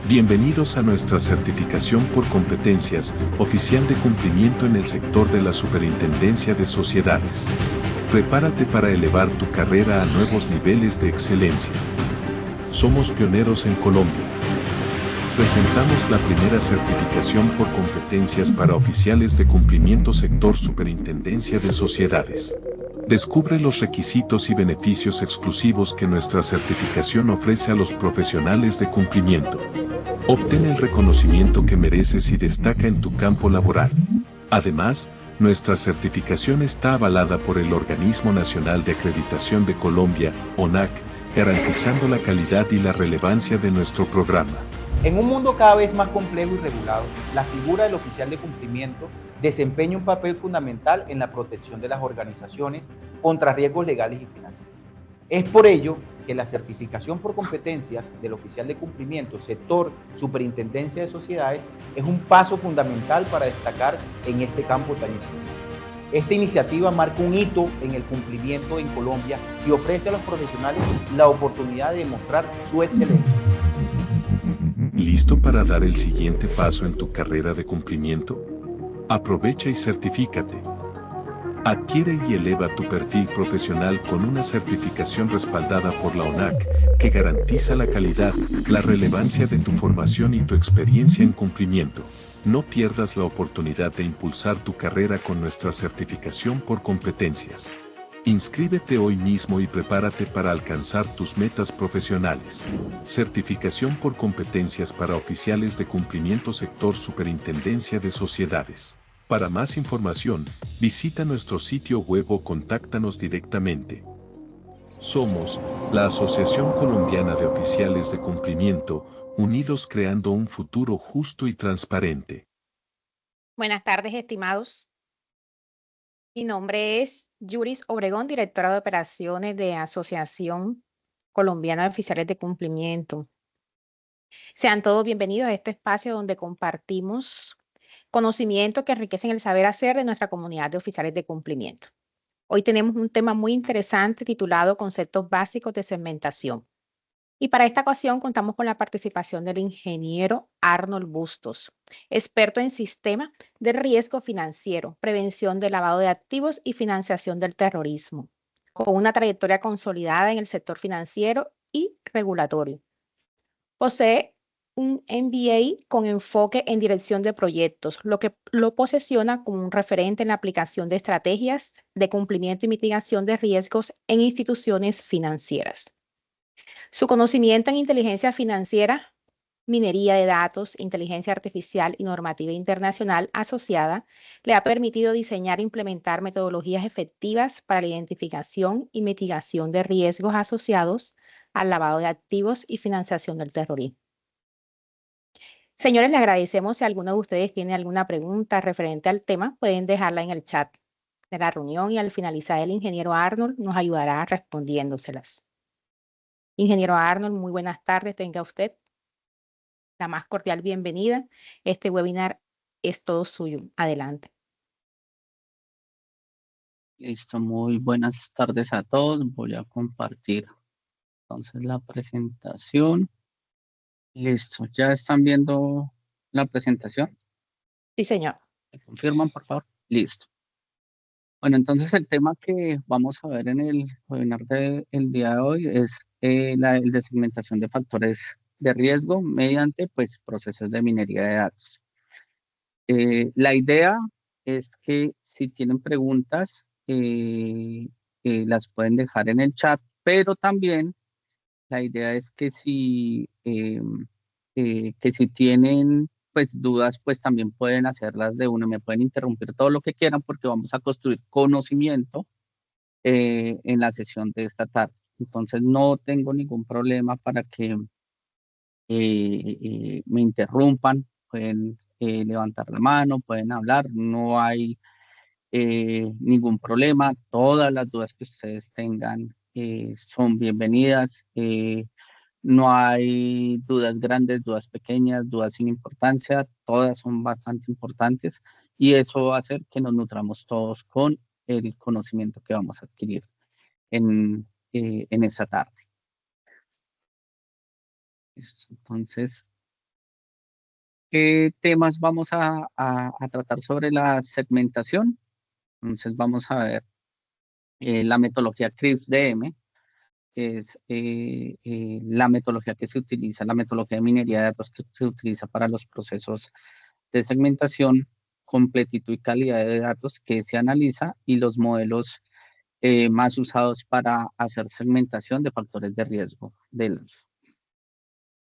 Bienvenidos a nuestra certificación por competencias, oficial de cumplimiento en el sector de la Superintendencia de Sociedades. Prepárate para elevar tu carrera a nuevos niveles de excelencia. Somos pioneros en Colombia. Presentamos la primera certificación por competencias para oficiales de cumplimiento sector Superintendencia de Sociedades. Descubre los requisitos y beneficios exclusivos que nuestra certificación ofrece a los profesionales de cumplimiento. Obtén el reconocimiento que mereces y destaca en tu campo laboral. Además, nuestra certificación está avalada por el Organismo Nacional de Acreditación de Colombia, ONAC, garantizando la calidad y la relevancia de nuestro programa. En un mundo cada vez más complejo y regulado, la figura del oficial de cumplimiento desempeña un papel fundamental en la protección de las organizaciones contra riesgos legales y financieros. Es por ello que la certificación por competencias del oficial de cumplimiento sector Superintendencia de Sociedades es un paso fundamental para destacar en este campo tan exigente. Esta iniciativa marca un hito en el cumplimiento en Colombia y ofrece a los profesionales la oportunidad de demostrar su excelencia. ¿Listo para dar el siguiente paso en tu carrera de cumplimiento? Aprovecha y certifícate. Adquiere y eleva tu perfil profesional con una certificación respaldada por la ONAC, que garantiza la calidad, la relevancia de tu formación y tu experiencia en cumplimiento. No pierdas la oportunidad de impulsar tu carrera con nuestra certificación por competencias. Inscríbete hoy mismo y prepárate para alcanzar tus metas profesionales. Certificación por competencias para oficiales de cumplimiento sector Superintendencia de Sociedades. Para más información, visita nuestro sitio web o contáctanos directamente. Somos la Asociación Colombiana de Oficiales de Cumplimiento, unidos creando un futuro justo y transparente. Buenas tardes, estimados. Mi nombre es Yuris Obregón, directora de operaciones de Asociación Colombiana de Oficiales de Cumplimiento. Sean todos bienvenidos a este espacio donde compartimos conocimientos que enriquecen el saber hacer de nuestra comunidad de oficiales de cumplimiento. Hoy tenemos un tema muy interesante titulado Conceptos básicos de segmentación. Y para esta ocasión contamos con la participación del ingeniero Arnold Bustos, experto en sistema de riesgo financiero, prevención de lavado de activos y financiación del terrorismo, con una trayectoria consolidada en el sector financiero y regulatorio. Posee un MBA con enfoque en dirección de proyectos, lo que lo posesiona como un referente en la aplicación de estrategias de cumplimiento y mitigación de riesgos en instituciones financieras. Su conocimiento en inteligencia financiera, minería de datos, inteligencia artificial y normativa internacional asociada le ha permitido diseñar e implementar metodologías efectivas para la identificación y mitigación de riesgos asociados al lavado de activos y financiación del terrorismo. Señores, le agradecemos. Si alguno de ustedes tiene alguna pregunta referente al tema, pueden dejarla en el chat de la reunión y al finalizar el ingeniero Arnold nos ayudará respondiéndoselas. Ingeniero Arnold, muy buenas tardes, tenga usted la más cordial bienvenida. Este webinar es todo suyo. Adelante. Listo, muy buenas tardes a todos. Voy a compartir entonces la presentación. Listo, ¿ya están viendo la presentación? Sí, señor. ¿Me confirman, por favor? Listo. Bueno, entonces el tema que vamos a ver en el webinar del día de hoy es el de segmentación de factores de riesgo mediante procesos de minería de datos. La idea es que si tienen preguntas, las pueden dejar en el chat, pero también la idea es que si tienen dudas, también pueden hacerlas de una, me pueden interrumpir todo lo que quieran porque vamos a construir conocimiento en la sesión de esta tarde. Entonces no tengo ningún problema para que me interrumpan, pueden levantar la mano, pueden hablar, no hay ningún problema. Todas las dudas que ustedes tengan son bienvenidas. No hay dudas grandes, dudas pequeñas, dudas sin importancia, todas son bastante importantes y eso va a hacer que nos nutramos todos con el conocimiento que vamos a adquirir en esta tarde. Entonces, ¿Qué temas vamos a tratar sobre la segmentación? Entonces vamos a ver la metodología CRISP-DM, que es la metodología que se utiliza, la metodología de minería de datos que se utiliza para los procesos de segmentación, completitud y calidad de datos que se analiza y los modelos más usados para hacer segmentación de factores de riesgo.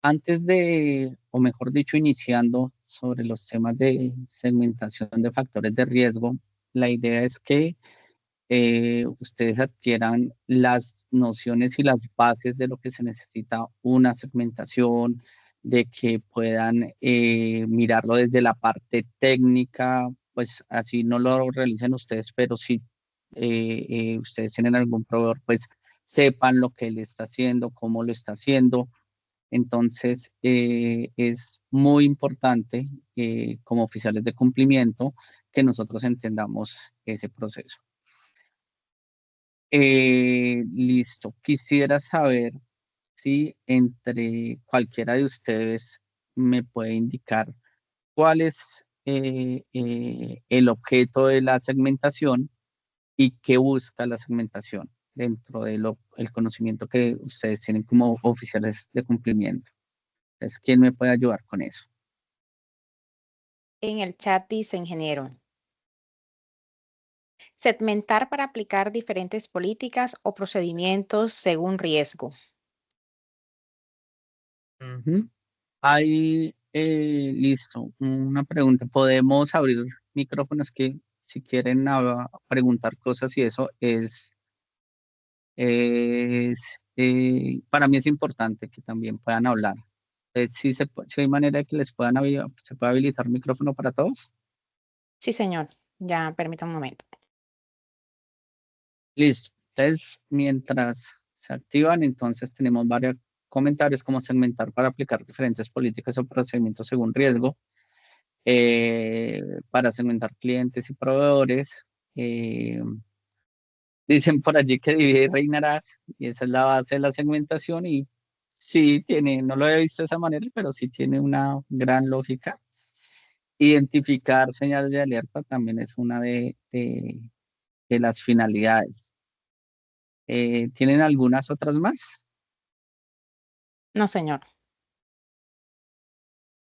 Antes de, o mejor dicho, iniciando sobre los temas de segmentación de factores de riesgo, la idea es que ustedes adquieran las nociones y las bases de lo que se necesita una segmentación, de que puedan mirarlo desde la parte técnica, pues así no lo realicen ustedes, pero si ustedes tienen algún proveedor, pues sepan lo que él está haciendo, cómo lo está haciendo. Entonces, es muy importante como oficiales de cumplimiento que nosotros entendamos ese proceso. Listo. Quisiera saber si entre cualquiera de ustedes me puede indicar cuál es el objeto de la segmentación y qué busca la segmentación dentro de el conocimiento que ustedes tienen como oficiales de cumplimiento. Entonces, ¿quién me puede ayudar con eso? En el chat dice, ingeniero, segmentar para aplicar diferentes políticas o procedimientos según riesgo. Ahí, listo. Una pregunta. ¿Podemos abrir micrófonos que si quieren preguntar cosas y eso para mí es importante que también puedan hablar. Si hay manera de que les se pueda habilitar micrófono para todos. Sí, señor. Ya, permítame un momento. Listo. Entonces, mientras se activan, entonces tenemos varios comentarios como segmentar para aplicar diferentes políticas o procedimientos según riesgo, para segmentar clientes y proveedores. Dicen por allí que divide y reinarás, y esa es la base de la segmentación, y sí tiene, no lo he visto de esa manera, pero sí tiene una gran lógica. Identificar señales de alerta también es una de las finalidades. ¿Tienen algunas otras más? No, señor.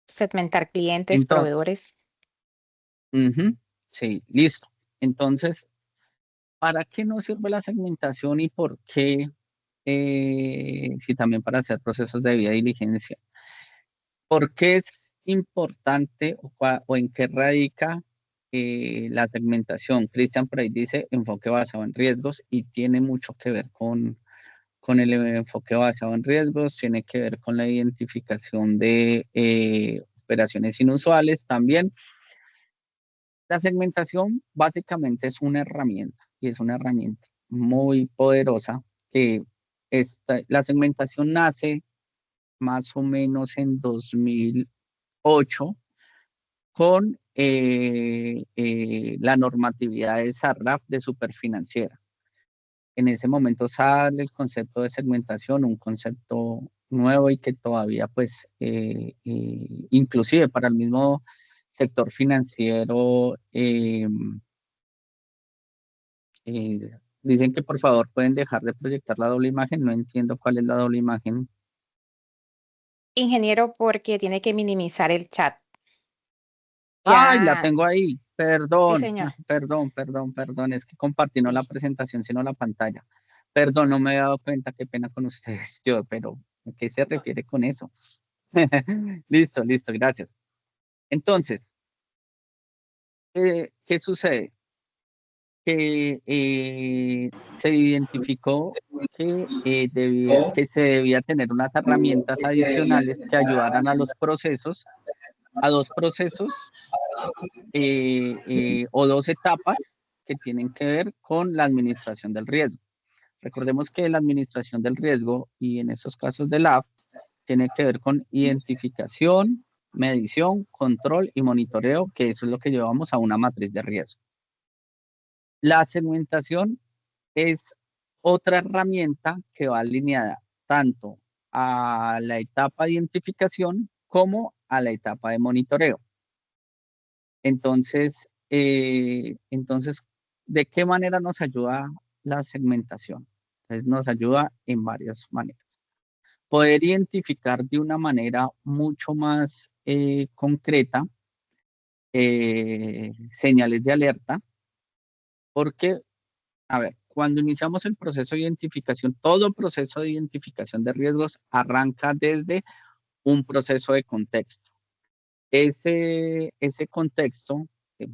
Segmentar clientes, Entonces, proveedores. sí, listo. Entonces, ¿para qué nos sirve la segmentación y por qué? Sí, también para hacer procesos de debida diligencia. ¿Por qué es importante o en qué radica la segmentación? Christian por ahí dice enfoque basado en riesgos y tiene mucho que ver con el enfoque basado en riesgos, tiene que ver con la identificación de operaciones inusuales también. La segmentación básicamente es una herramienta y es una herramienta muy poderosa que la segmentación nace más o menos en 2008 con la normatividad de SARRAF de Superfinanciera. En ese momento sale el concepto de segmentación, un concepto nuevo y que todavía pues inclusive para el mismo sector financiero dicen que por favor pueden dejar de proyectar la doble imagen. No entiendo cuál es la doble imagen. Ingeniero, porque tiene que minimizar el chat. Ay, la Ya, tengo ahí. sí, Perdón, señor. perdón. Es que compartí no la presentación, sino la pantalla. Perdón, no me he dado cuenta, qué pena con ustedes, yo, pero ¿a qué se refiere con eso? Listo, gracias. Entonces, ¿qué sucede? Que se identificó que se debía tener unas herramientas adicionales que ayudaran a los procesos, a dos procesos o dos etapas que tienen que ver con la administración del riesgo. Recordemos que la administración del riesgo, y en estos casos del AFT, tiene que ver con identificación, medición, control y monitoreo, que eso es lo que llevamos a una matriz de riesgo. La segmentación es otra herramienta que va alineada tanto a la etapa de identificación como a la etapa de monitoreo. Entonces, ¿de qué manera nos ayuda la segmentación? Entonces, nos ayuda en varias maneras. Poder identificar de una manera mucho más concreta señales de alerta, porque, a ver, cuando iniciamos el proceso de identificación, todo proceso de identificación de riesgos arranca desde un proceso de contexto. Ese contexto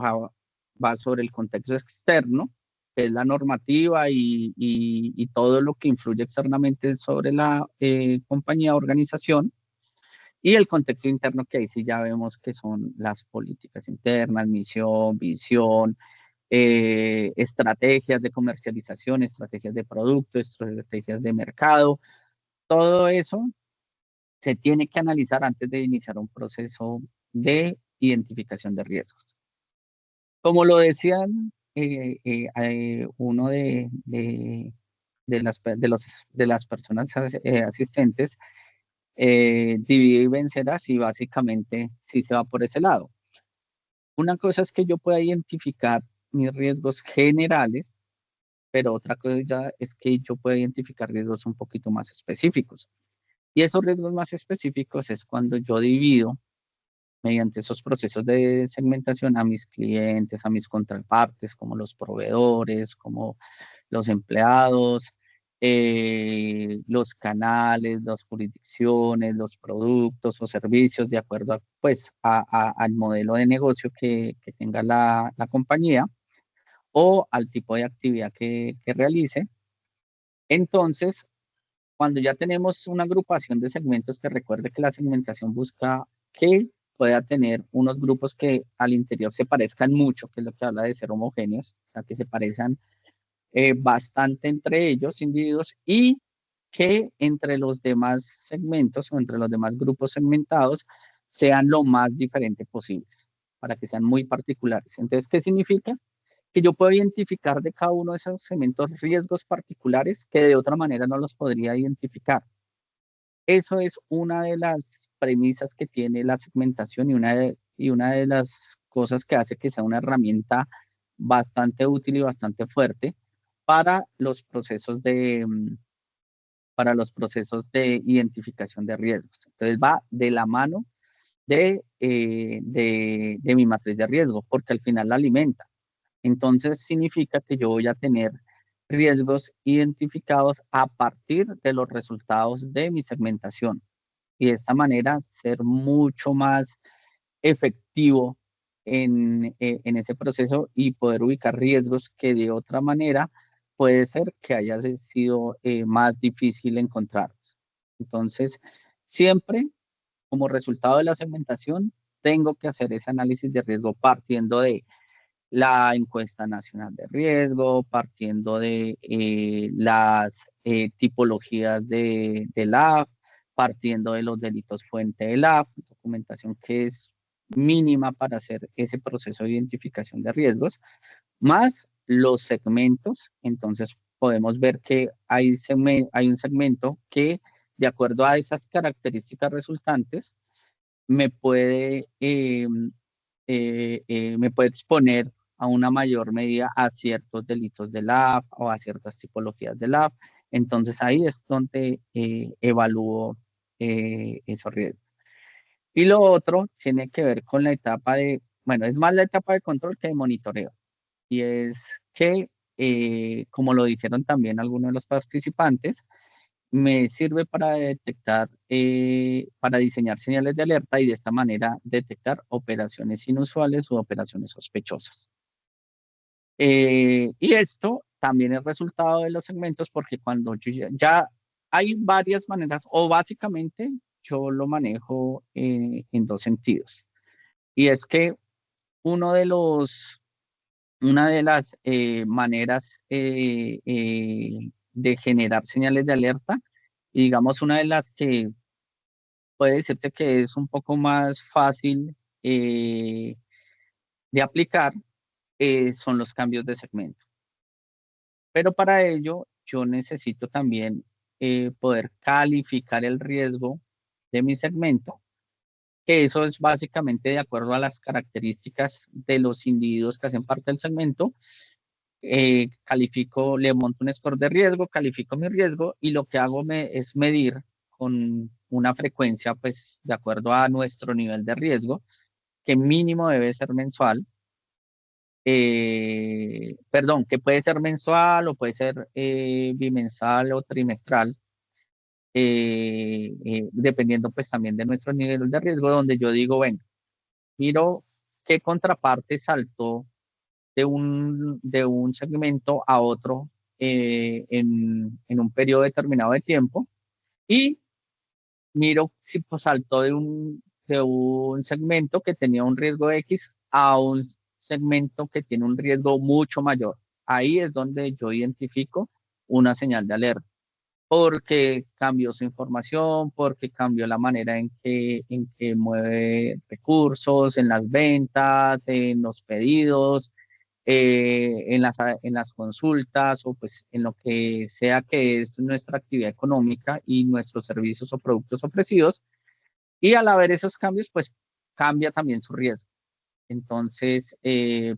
va sobre el contexto externo, que es la normativa y todo lo que influye externamente sobre la compañía o organización, y el contexto interno, que ahí sí ya vemos que son las políticas internas, misión, visión, estrategias de comercialización, estrategias de producto, estrategias de mercado. Todo eso se tiene que analizar antes de iniciar un proceso de identificación de riesgos. Como lo decían uno de las personas asistentes, divide y vencerás, y básicamente sí se va por ese lado. Una cosa es que yo pueda identificar mis riesgos generales, pero otra cosa ya es que yo pueda identificar riesgos un poquito más específicos. Y esos riesgos más específicos es cuando yo divido mediante esos procesos de segmentación a mis clientes, a mis contrapartes, como los proveedores, como los empleados, los canales, las jurisdicciones, los productos o servicios, de acuerdo a, pues, al modelo de negocio que tenga la compañía o al tipo de actividad que realice. Entonces, cuando ya tenemos una agrupación de segmentos, que recuerde que la segmentación busca que pueda tener unos grupos que al interior se parezcan mucho, que es lo que habla de ser homogéneos, o sea, que se parezcan bastante entre ellos, individuos, y que entre los demás segmentos o entre los demás grupos segmentados sean lo más diferentes posibles, para que sean muy particulares. Entonces, ¿qué significa? Que yo puedo identificar de cada uno de esos segmentos riesgos particulares que de otra manera no los podría identificar. Eso es una de las premisas que tiene la segmentación, y una de las cosas que hace que sea una herramienta bastante útil y bastante fuerte para los procesos de identificación de riesgos. Entonces va de la mano de mi matriz de riesgo, porque al final la alimenta. Entonces significa que yo voy a tener riesgos identificados a partir de los resultados de mi segmentación, y de esta manera ser mucho más efectivo en ese proceso y poder ubicar riesgos que de otra manera puede ser que haya sido más difícil encontrarlos. Entonces, siempre como resultado de la segmentación, tengo que hacer ese análisis de riesgo partiendo de la encuesta nacional de riesgo, partiendo de las tipologías de LAF, partiendo de los delitos fuente de LAF, documentación que es mínima para hacer ese proceso de identificación de riesgos, más los segmentos. Entonces podemos ver que hay un segmento que, de acuerdo a esas características resultantes, me puede, me puede exponer a una mayor medida a ciertos delitos de LAF o a ciertas tipologías de LAF. Entonces ahí es donde evalúo esos riesgos. Y lo otro tiene que ver con la etapa de, bueno, es más la etapa de control que de monitoreo. Y es que, como lo dijeron también algunos de los participantes, me sirve para detectar, para diseñar señales de alerta, y de esta manera detectar operaciones inusuales o operaciones sospechosas. Y esto también es resultado de los segmentos, porque cuando ya hay varias maneras, o básicamente yo lo manejo en dos sentidos. Y es que uno de los, una de las maneras de generar señales de alerta, y digamos una de las que puede decirte que es un poco más fácil de aplicar, son los cambios de segmento. Pero para ello yo necesito también poder calificar el riesgo de mi segmento que eso es básicamente de acuerdo a las características de los individuos que hacen parte del segmento. Califico, le monto un score de riesgo, califico mi riesgo y lo que hago es medir con una frecuencia, pues de acuerdo a nuestro nivel de riesgo, que mínimo debe ser mensual. Perdón, que puede ser mensual o puede ser bimensal o trimestral, dependiendo pues también de nuestro nivel de riesgo, donde yo digo, bueno, miro qué contraparte saltó de un segmento a otro en un periodo determinado de tiempo y miro si pues, saltó de un segmento que tenía un riesgo X a un segmento que tiene un riesgo mucho mayor. Ahí es donde yo identifico una señal de alerta, porque cambió su información, porque cambió la manera en que mueve recursos, en las ventas, en los pedidos, en las consultas o pues en lo que sea que es nuestra actividad económica y nuestros servicios o productos ofrecidos. Y al haber esos cambios, pues cambia también su riesgo. Entonces,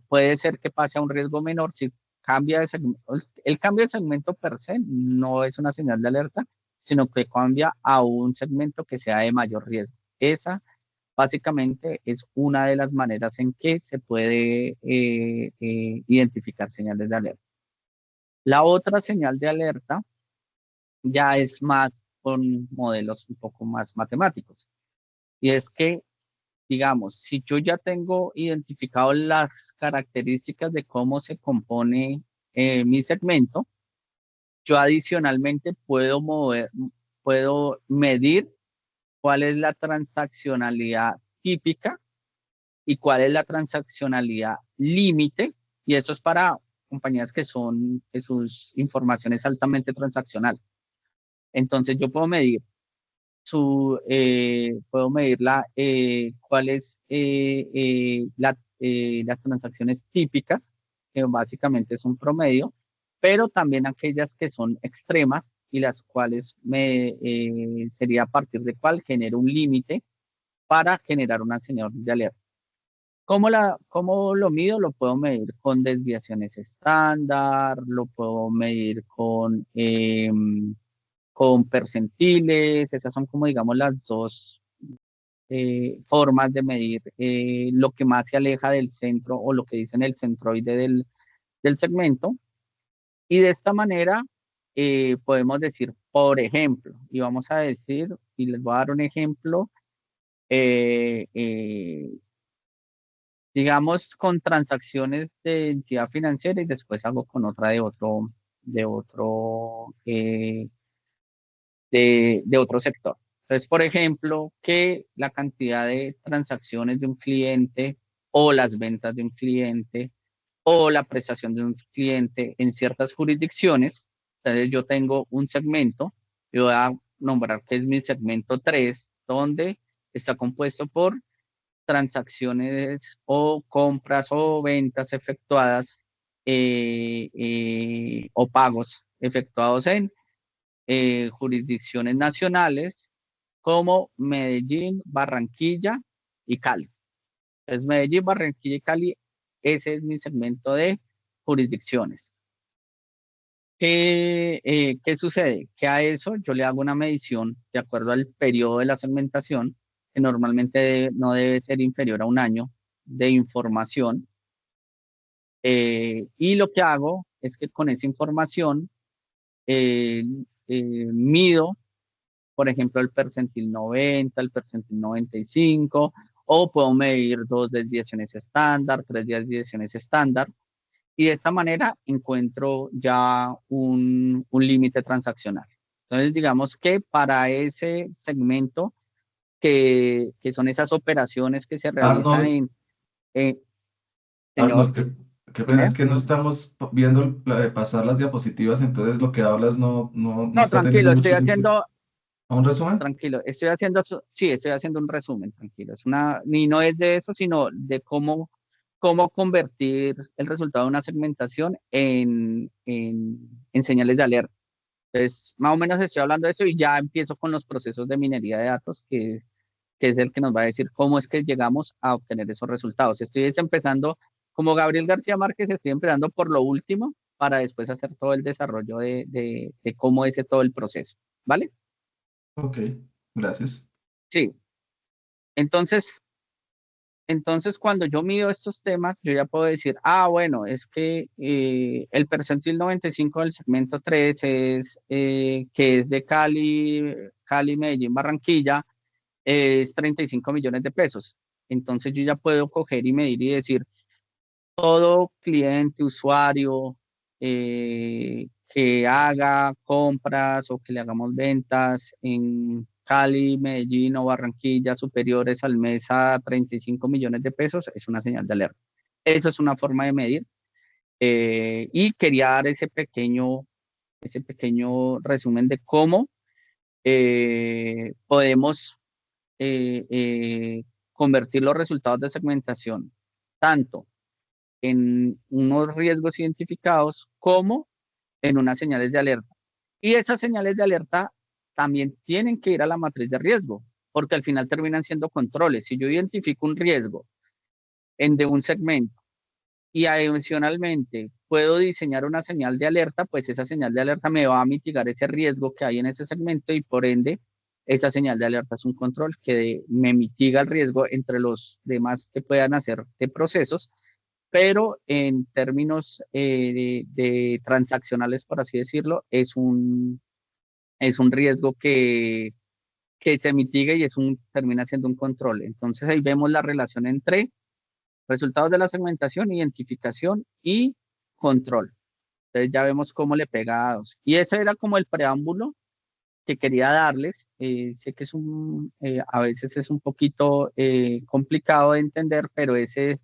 puede ser que pase a un riesgo menor si cambia de segmento. El cambio de segmento per se no es una señal de alerta, sino que cambia a un segmento que sea de mayor riesgo. Esa básicamente es una de las maneras en que se puede identificar señales de alerta. La otra señal de alerta ya es más con modelos un poco más matemáticos. Y es que, digamos, si yo ya tengo identificado las características de cómo se compone mi segmento, yo adicionalmente puedo medir cuál es la transaccionalidad típica y cuál es la transaccionalidad límite, y eso es para compañías que sus información es altamente transaccional. Entonces yo puedo medir cuáles las transacciones típicas, que básicamente es un promedio, pero también aquellas que son extremas y las cuales sería a partir de cuál genero un límite para generar una señal de alerta. ¿Cómo lo mido? Lo puedo medir con desviaciones estándar, lo puedo medir con percentiles. Esas son como, digamos, las dos formas de medir lo que más se aleja del centro o lo que dicen el centroide del segmento. Y de esta manera podemos decir, por ejemplo, y vamos a decir, y les voy a dar un ejemplo, eh, eh, digamos, con transacciones de entidad financiera y después hago con otra de otro, de otro sector. Entonces, por ejemplo, que la cantidad de transacciones de un cliente o las ventas de un cliente o la prestación de un cliente en ciertas jurisdicciones. Entonces, yo tengo un segmento, yo voy a nombrar que es mi segmento 3, donde está compuesto por transacciones o compras o ventas efectuadas o pagos efectuados en jurisdicciones nacionales como Medellín, Barranquilla y Cali. Entonces, Medellín, Barranquilla y Cali, ese es mi segmento de jurisdicciones. ¿Qué sucede? Que a eso yo le hago una medición de acuerdo al periodo de la segmentación, que normalmente no debe ser inferior a un año de información. Y lo que hago es que con esa información mido, por ejemplo, el percentil 90, el percentil 95, o puedo medir 2 desviaciones estándar, 3 desviaciones estándar, y de esta manera encuentro ya un límite transaccional. Entonces, digamos que para ese segmento, que son esas operaciones que se realizan Arnold, en señor, Arnold, qué pena, dime. es que no estamos viendo pasar las diapositivas, entonces lo que hablas no No, está teniendo tranquilo, estoy mucho sentido. haciendo, ¿A un resumen? tranquilo, sí, estoy haciendo un resumen, tranquilo. Ni no es de eso, sino de cómo convertir el resultado de una segmentación en señales de alerta. Entonces, más o menos estoy hablando de eso y ya empiezo con los procesos de minería de datos, que que es el que nos va a decir cómo es que llegamos a obtener esos resultados. Estoy empezando, como Gabriel García Márquez, estoy empezando por lo último para después hacer todo el desarrollo de cómo es todo el proceso, ¿vale? Ok, gracias. Sí, entonces, cuando yo mido estos temas, yo ya puedo decir, bueno, es que el percentil 95 del segmento 3 es, que es de Cali, Medellín, Barranquilla, es 35 millones de pesos. Entonces yo ya puedo coger y medir y decir, todo cliente, usuario que haga compras o que le hagamos ventas en Cali, Medellín o Barranquilla superiores al mes a 35 millones de pesos, es una señal de alerta. Eso es una forma de medir. Y quería dar ese pequeño resumen de cómo podemos convertir los resultados de segmentación tanto en unos riesgos identificados como en unas señales de alerta. Y esas señales de alerta también tienen que ir a la matriz de riesgo, porque al final terminan siendo controles. Si yo identifico un riesgo de un segmento y adicionalmente puedo diseñar una señal de alerta, pues esa señal de alerta me va a mitigar ese riesgo que hay en ese segmento y por ende esa señal de alerta es un control que me mitiga el riesgo entre los demás que puedan hacer de procesos, pero en términos de transaccionales, por así decirlo, es un riesgo que se mitiga y termina siendo un control. Entonces ahí vemos la relación entre resultados de la segmentación, identificación y control. Entonces ya vemos cómo le pega a dos. Y ese era como el preámbulo que quería darles. Sé que a veces es un poquito complicado de entender, pero ese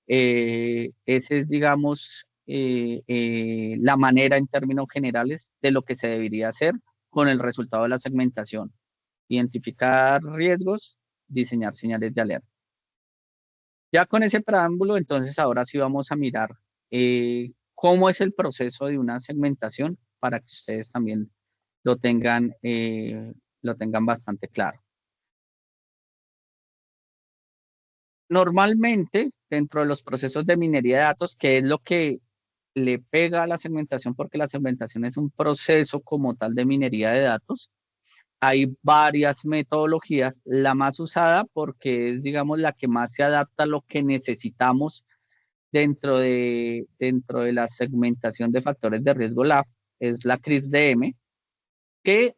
es, digamos, la manera en términos generales de lo que se debería hacer con el resultado de la segmentación. Identificar riesgos, diseñar señales de alerta. Ya con ese preámbulo, entonces ahora sí vamos a mirar cómo es el proceso de una segmentación para que ustedes también lo tengan, lo tengan bastante claro. Normalmente, dentro de los procesos de minería de datos, que es lo que le pega a la segmentación, porque la segmentación es un proceso como tal de minería de datos, hay varias metodologías. La más usada, porque es, digamos, la que más se adapta a lo que necesitamos dentro de la segmentación de factores de riesgo LAF, es la CRISDM, que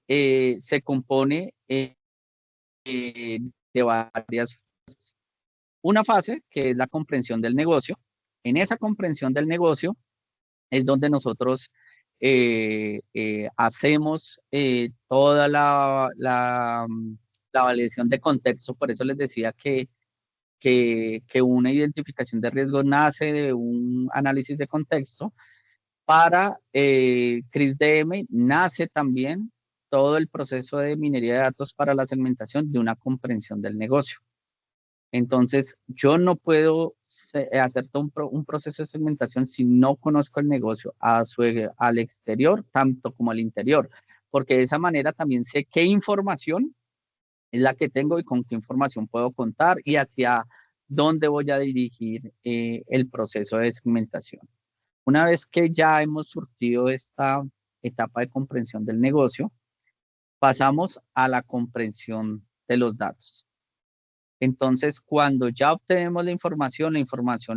se compone de varias. Una fase que es la comprensión del negocio. En esa comprensión del negocio es donde nosotros hacemos toda la validación de contexto. Por eso les decía que una identificación de riesgo nace de un análisis de contexto. Para CRISDM nace también todo el proceso de minería de datos para la segmentación de una comprensión del negocio. Entonces, yo no puedo hacer todo un proceso de segmentación si no conozco el negocio al exterior, tanto como al interior, porque de esa manera también sé qué información es la que tengo y con qué información puedo contar y hacia dónde voy a dirigir el proceso de segmentación. Una vez que ya hemos surtido esta etapa de comprensión del negocio, pasamos a la comprensión de los datos. Entonces, cuando ya obtenemos la información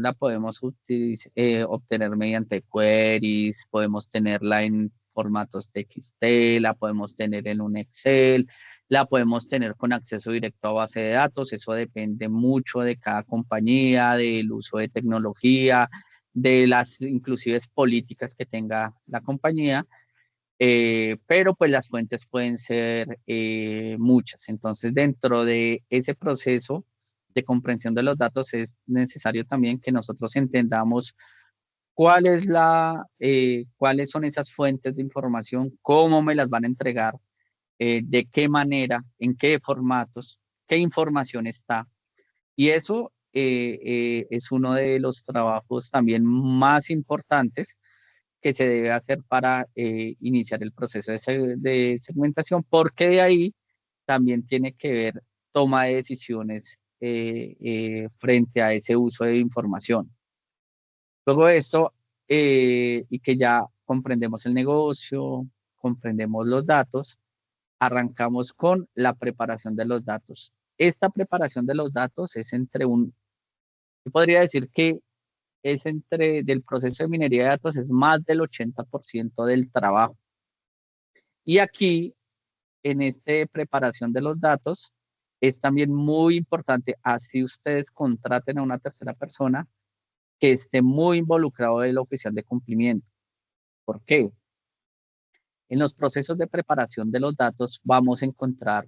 la podemos obtener mediante queries, podemos tenerla en formatos TXT, la podemos tener en un Excel, la podemos tener con acceso directo a base de datos. Eso depende mucho de cada compañía, del uso de tecnología, de las inclusive políticas que tenga la compañía. Pero pues las fuentes pueden ser muchas. Entonces, dentro de ese proceso de comprensión de los datos es necesario también que nosotros entendamos cuáles son esas fuentes de información, cómo me las van a entregar, de qué manera, en qué formatos, qué información está. Y eso es uno de los trabajos también más importantes que se debe hacer para iniciar el proceso de segmentación, porque de ahí también tiene que ver toma de decisiones frente a ese uso de información. Luego de esto, y que ya comprendemos el negocio, comprendemos los datos, arrancamos con la preparación de los datos. Esta preparación de los datos es yo podría decir que del proceso de minería de datos es más del 80% del trabajo. Y aquí, en esta preparación de los datos, es también muy importante, así ustedes contraten a una tercera persona, que esté muy involucrado el oficial de cumplimiento. ¿Por qué? En los procesos de preparación de los datos vamos a encontrar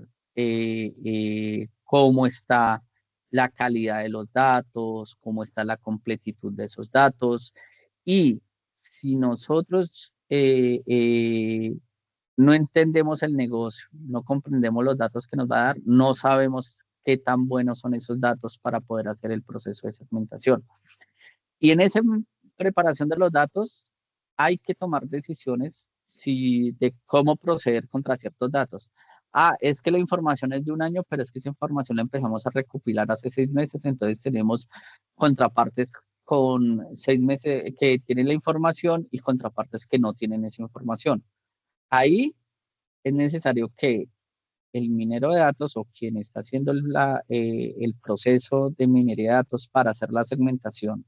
cómo está la calidad de los datos, cómo está la completitud de esos datos. Y si nosotros no entendemos el negocio, no comprendemos los datos que nos va a dar, no sabemos qué tan buenos son esos datos para poder hacer el proceso de segmentación. Y en esa preparación de los datos hay que tomar decisiones de cómo proceder contra ciertos datos. Es que la información es de un año, pero es que esa información la empezamos a recopilar hace 6 meses, entonces tenemos contrapartes con 6 meses que tienen la información y contrapartes que no tienen esa información. Ahí es necesario que el minero de datos o quien está haciendo el proceso de minería de datos para hacer la segmentación,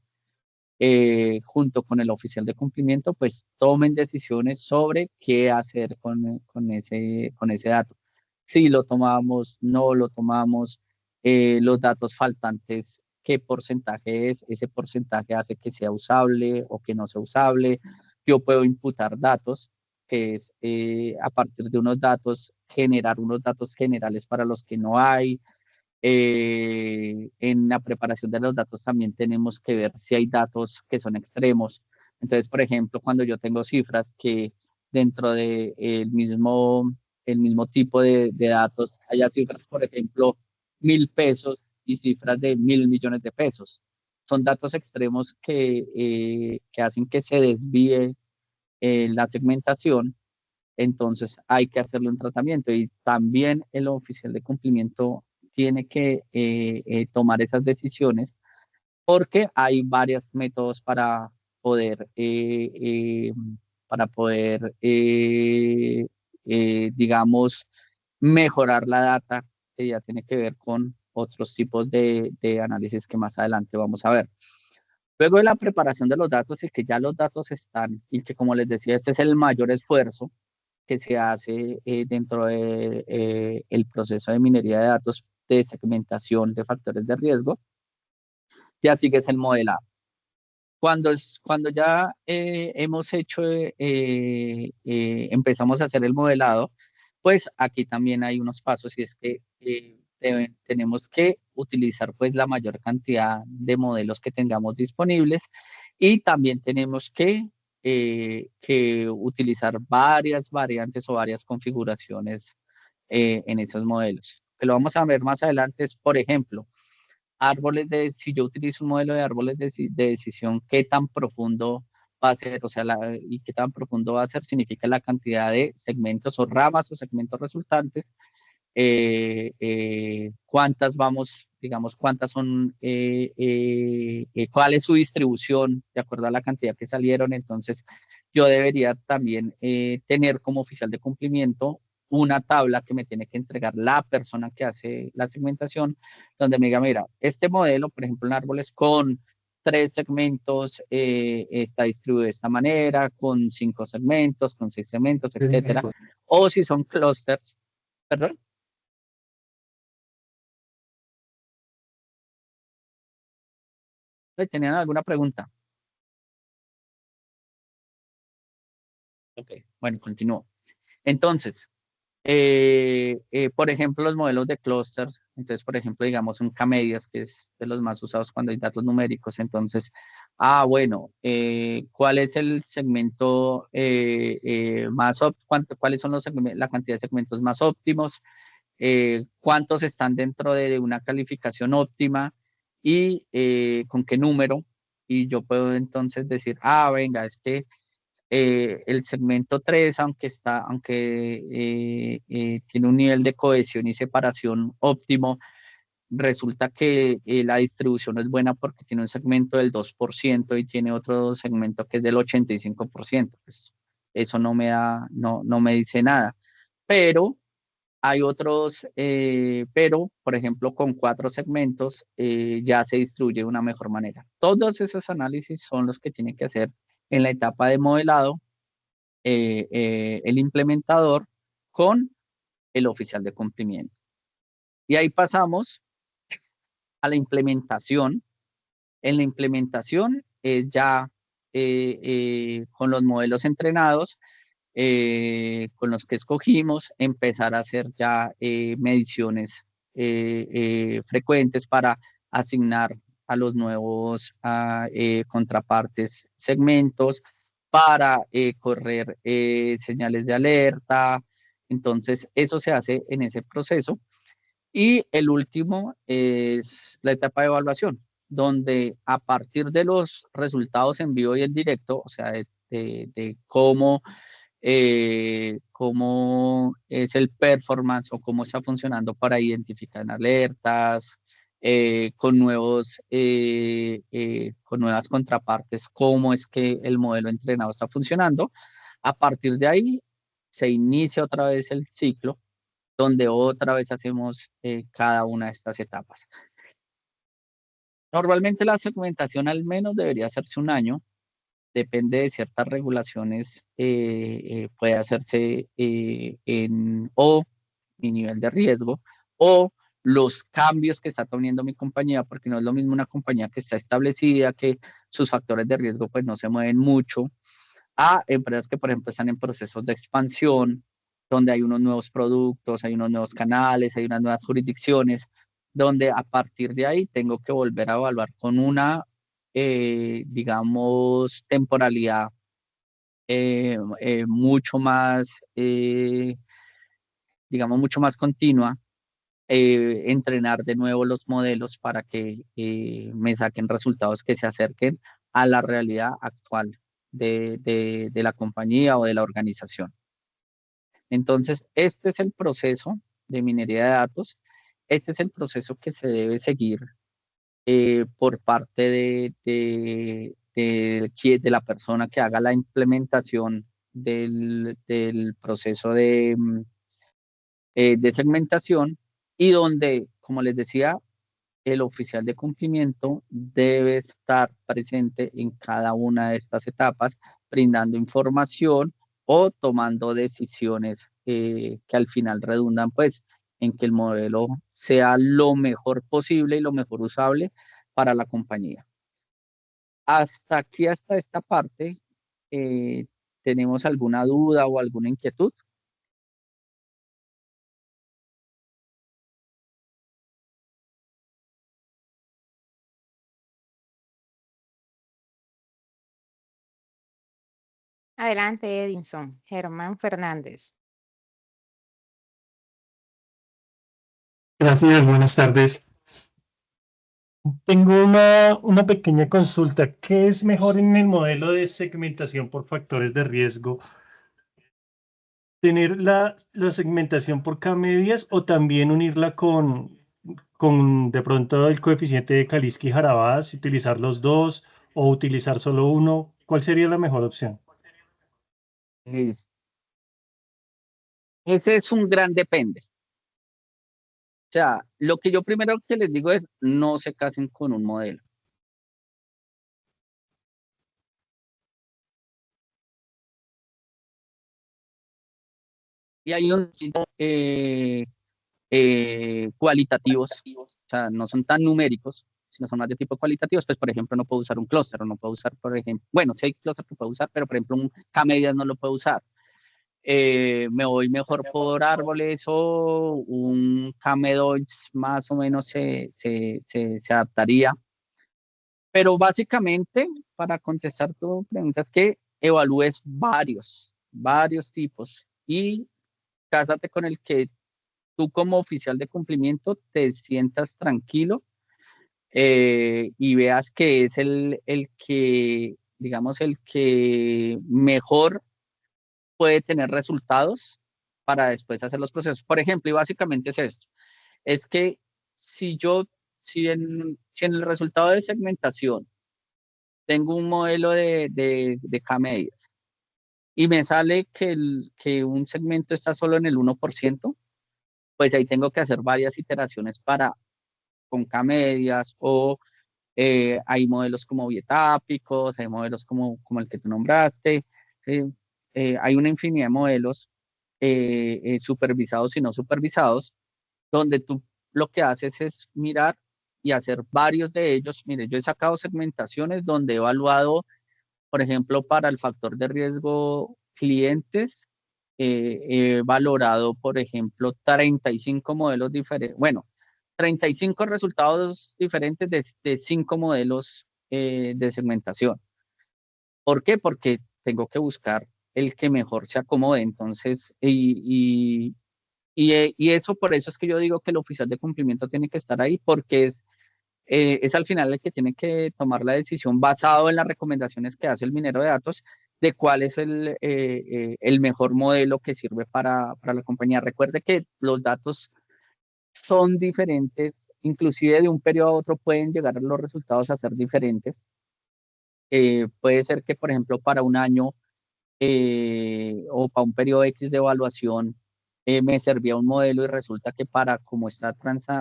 junto con el oficial de cumplimiento, pues tomen decisiones sobre qué hacer con ese dato. Si lo tomamos, no lo tomamos, los datos faltantes, qué porcentaje es, ese porcentaje hace que sea usable o que no sea usable. Yo puedo imputar datos, que es a partir de unos datos, generar unos datos generales para los que no hay. En la preparación de los datos también tenemos que ver si hay datos que son extremos. Entonces, por ejemplo, cuando yo tengo cifras que dentro del el mismo tipo de datos haya cifras, por ejemplo, 1.000 pesos y cifras de 1.000 millones de pesos. Son datos extremos que hacen que se desvíe la segmentación. Entonces hay que hacerle un tratamiento y también el oficial de cumplimiento tiene que tomar esas decisiones porque hay varios métodos poder, para poder digamos, mejorar la data, que ya tiene que ver con otros tipos de análisis que más adelante vamos a ver. Luego de la preparación de los datos y que ya los datos están y que, como les decía, este es el mayor esfuerzo que se hace dentro de el proceso de minería de datos de segmentación de factores de riesgo, ya sigues el modelado. Cuando ya hemos hecho, empezamos a hacer el modelado, pues aquí también hay unos pasos y es que tenemos que utilizar pues la mayor cantidad de modelos que tengamos disponibles y también tenemos que utilizar varias variantes o varias configuraciones en esos modelos. Que lo vamos a ver más adelante es, por ejemplo, si yo utilizo un modelo de árboles de decisión, ¿qué tan profundo va a ser? O sea, y qué tan profundo va a ser significa la cantidad de segmentos o ramas o segmentos resultantes. Cuántas digamos, cuántas son, cuál es su distribución de acuerdo a la cantidad que salieron. Entonces, yo debería también tener como oficial de cumplimiento una tabla que me tiene que entregar la persona que hace la segmentación, donde me diga, mira, este modelo, por ejemplo, en árboles con 3 segmentos, está distribuido de esta manera, con 5 segmentos, con 6 segmentos, etcétera. O si son clusters, perdón. ¿Tenían alguna pregunta? Ok, bueno, continúo. Entonces, por ejemplo, los modelos de clusters, entonces, por ejemplo, digamos un K-medias, que es de los más usados cuando hay datos numéricos, entonces, bueno, ¿cuál es el segmento más óptimo? ¿Cuáles son la cantidad de segmentos más óptimos? ¿Cuántos están dentro de una calificación óptima? Y con qué número, y yo puedo entonces decir, venga, es que El segmento 3, aunque tiene un nivel de cohesión y separación óptimo, resulta que la distribución es buena porque tiene un segmento del 2% y tiene otro segmento que es del 85%. Pues eso no me dice nada. Pero hay otros, pero por ejemplo con 4 segmentos ya se distribuye de una mejor manera. Todos esos análisis son los que tiene que hacer en la etapa de modelado el implementador con el oficial de cumplimiento. Y ahí pasamos a la implementación. En la implementación es ya con los modelos entrenados, con los que escogimos, empezar a hacer ya mediciones frecuentes para asignar a los nuevos contrapartes segmentos, para correr señales de alerta. Entonces, eso se hace en ese proceso. Y el último es la etapa de evaluación, donde a partir de los resultados en vivo y en directo, o sea, de cómo es el performance o cómo está funcionando para identificar alertas, con nuevas contrapartes, cómo es que el modelo entrenado está funcionando. A partir de ahí se inicia otra vez el ciclo donde otra vez hacemos cada una de estas etapas. Normalmente la segmentación al menos debería hacerse un año, depende de ciertas regulaciones, puede hacerse o mi nivel de riesgo o los cambios que está teniendo mi compañía, porque no es lo mismo una compañía que está establecida, que sus factores de riesgo pues no se mueven mucho, a empresas que por ejemplo están en procesos de expansión, donde hay unos nuevos productos, hay unos nuevos canales, hay unas nuevas jurisdicciones, donde a partir de ahí tengo que volver a evaluar con una, digamos, temporalidad mucho más, digamos, mucho más continua, entrenar de nuevo los modelos para que me saquen resultados que se acerquen a la realidad actual de la compañía o de la organización. Entonces, este es el proceso de minería de datos. Este es el proceso que se debe seguir por parte de la persona que haga la implementación del proceso de segmentación, y donde, como les decía, el oficial de cumplimiento debe estar presente en cada una de estas etapas, brindando información o tomando decisiones que al final redundan pues en que el modelo sea lo mejor posible y lo mejor usable para la compañía. Hasta aquí, hasta esta parte, ¿tenemos alguna duda o alguna inquietud? Adelante, Edinson. Germán Fernández. Gracias, buenas tardes. Tengo una pequeña consulta. ¿Qué es mejor en el modelo de segmentación por factores de riesgo? ¿Tener la segmentación por K-medias o también unirla con de pronto el coeficiente de Kaliski-Harabadas, utilizar los dos o utilizar solo uno? ¿Cuál sería la mejor opción? Ese es un gran depende. O sea, lo que yo primero que les digo es no se casen con un modelo. Y hay unos cualitativos, o sea, no son tan numéricos, sino son más de tipo cualitativos. Pues, por ejemplo, no puedo usar un clúster, o no puedo usar, por ejemplo, bueno, sí hay clúster que puedo usar, pero por ejemplo, un K-medias no lo puedo usar. Me voy mejor por árboles, o un K-medoids más o menos se adaptaría. Pero básicamente, para contestar tu pregunta, es que evalúes varios tipos y cásate con el que tú como oficial de cumplimiento te sientas tranquilo y veas que es el que digamos, el que mejor puede tener resultados para después hacer los procesos. Por ejemplo, y básicamente es esto, es que si yo, si en el resultado de segmentación tengo un modelo de K-medias y me sale que un segmento está solo en el 1%, pues ahí tengo que hacer varias iteraciones con K-medias o hay modelos como bietápicos, hay modelos como el que tú nombraste, eh, hay una infinidad de modelos supervisados y no supervisados, donde tú lo que haces es mirar y hacer varios de ellos. Mire, yo he sacado segmentaciones donde he evaluado, por ejemplo, para el factor de riesgo clientes, he valorado, por ejemplo, 35 modelos diferentes, bueno, 35 resultados diferentes de 5 modelos de segmentación. ¿Por qué? Porque tengo que buscar el que mejor se acomode. Entonces, y eso, por eso es que yo digo que el oficial de cumplimiento tiene que estar ahí, porque es al final el que tiene que tomar la decisión basado en las recomendaciones que hace el minero de datos de cuál es el mejor modelo que sirve para la compañía. Recuerde que los datos son diferentes, inclusive de un periodo a otro pueden llegar los resultados a ser diferentes. Puede ser que, por ejemplo, para un año o para un periodo X de evaluación me servía un modelo y resulta que para como está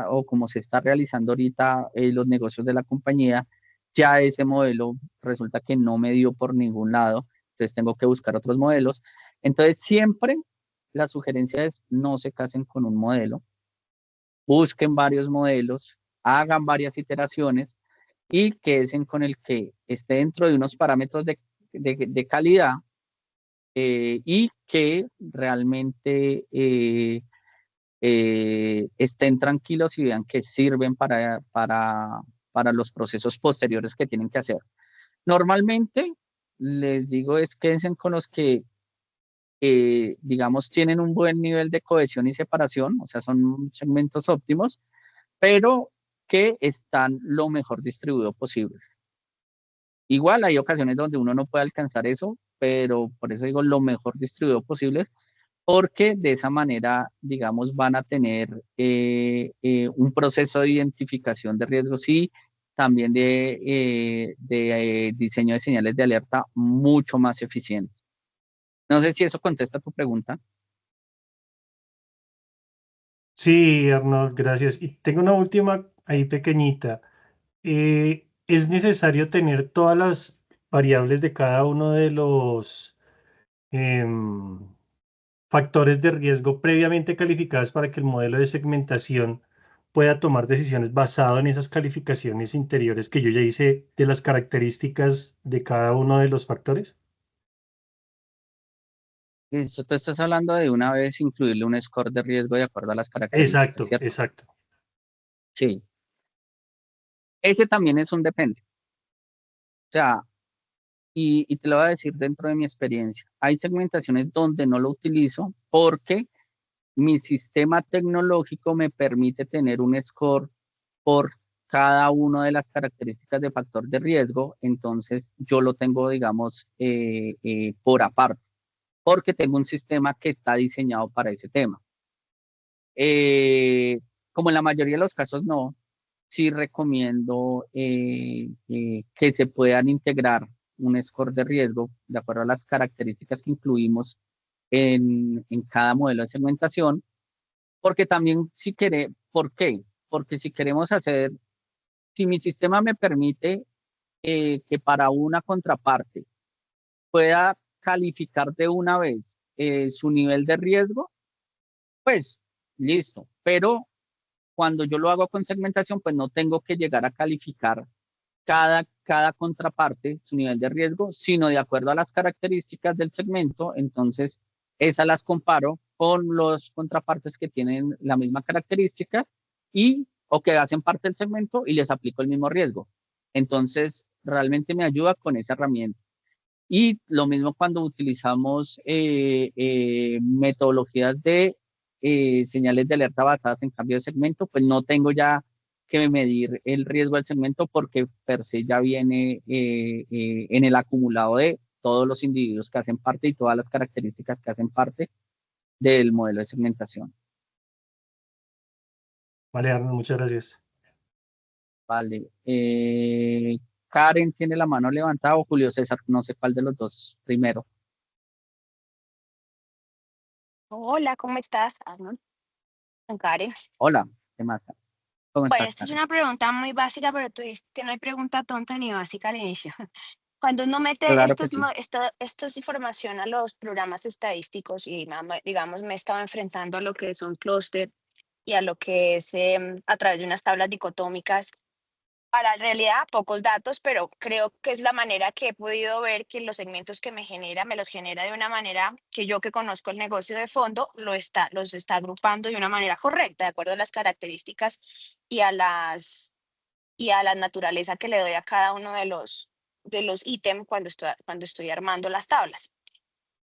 o como se está realizando ahorita los negocios de la compañía, ya ese modelo resulta que no me dio por ningún lado, entonces tengo que buscar otros modelos. Entonces siempre la sugerencia es no se casen con un modelo, busquen varios modelos, hagan varias iteraciones y queden con el que esté dentro de unos parámetros de calidad y que realmente estén tranquilos y vean que sirven para los procesos posteriores que tienen que hacer. Normalmente, les digo, es quédense con los que, digamos, tienen un buen nivel de cohesión y separación, o sea, son segmentos óptimos, pero que están lo mejor distribuido posible. Igual hay ocasiones donde uno no puede alcanzar eso, pero por eso digo lo mejor distribuido posible, porque de esa manera, digamos, van a tener un proceso de identificación de riesgos y también de diseño de señales de alerta mucho más eficiente. No sé si eso contesta tu pregunta. Sí, Arnold, gracias. Y tengo una última ahí pequeñita. ¿Es necesario tener todas las variables de cada uno de los em, factores de riesgo previamente calificadas para que el modelo de segmentación pueda tomar decisiones basado en esas calificaciones interiores que yo ya hice de las características de cada uno de los factores? Esto tú estás hablando de una vez incluirle un score de riesgo de acuerdo a las características, Exacto, ¿cierto? exacto. Sí. Ese también es un depende. O sea, y te lo voy a decir dentro de mi experiencia. Hay segmentaciones donde no lo utilizo porque mi sistema tecnológico me permite tener un score por cada una de las características de factor de riesgo, entonces yo lo tengo, digamos, por aparte, porque tengo un sistema que está diseñado para ese tema. Como en la mayoría de los casos no, sí recomiendo que se puedan integrar un score de riesgo de acuerdo a las características que incluimos en cada modelo de segmentación, porque también si queremos, ¿por qué? Porque si queremos hacer, si mi sistema me permite que para una contraparte pueda calificar de una vez su nivel de riesgo, pues listo, pero cuando yo lo hago con segmentación, pues no tengo que llegar a calificar cada contraparte, su nivel de riesgo, sino de acuerdo a las características del segmento, entonces esas las comparo con los contrapartes que tienen la misma característica y o que hacen parte del segmento y les aplico el mismo riesgo. Entonces, realmente me ayuda con esa herramienta. Y lo mismo cuando utilizamos metodologías de señales de alerta basadas en cambio de segmento, pues no tengo ya que medir el riesgo del segmento porque per se ya viene en el acumulado de todos los individuos que hacen parte y todas las características que hacen parte del modelo de segmentación. Vale, Arnold, muchas gracias. Vale. Karen tiene la mano levantada o Julio César, no sé cuál de los dos primero. Hola, ¿cómo estás, Arnold? Karen. Hola, ¿qué más? ¿Cómo Bueno, estás, esta es Karen? una pregunta muy básica, pero tú dices que no hay pregunta tonta ni básica al inicio. Cuando uno mete Claro que sí. esto es información a los programas estadísticos y, digamos, me he estado enfrentando a lo que es un clúster y a lo que es a través de unas tablas dicotómicas. Para en realidad pocos datos, pero creo que es la manera que he podido ver que los segmentos que me los genera de una manera que yo que conozco el negocio de fondo, los está agrupando de una manera correcta, de acuerdo a las características y a la naturaleza que le doy a cada uno de los ítems cuando estoy armando las tablas.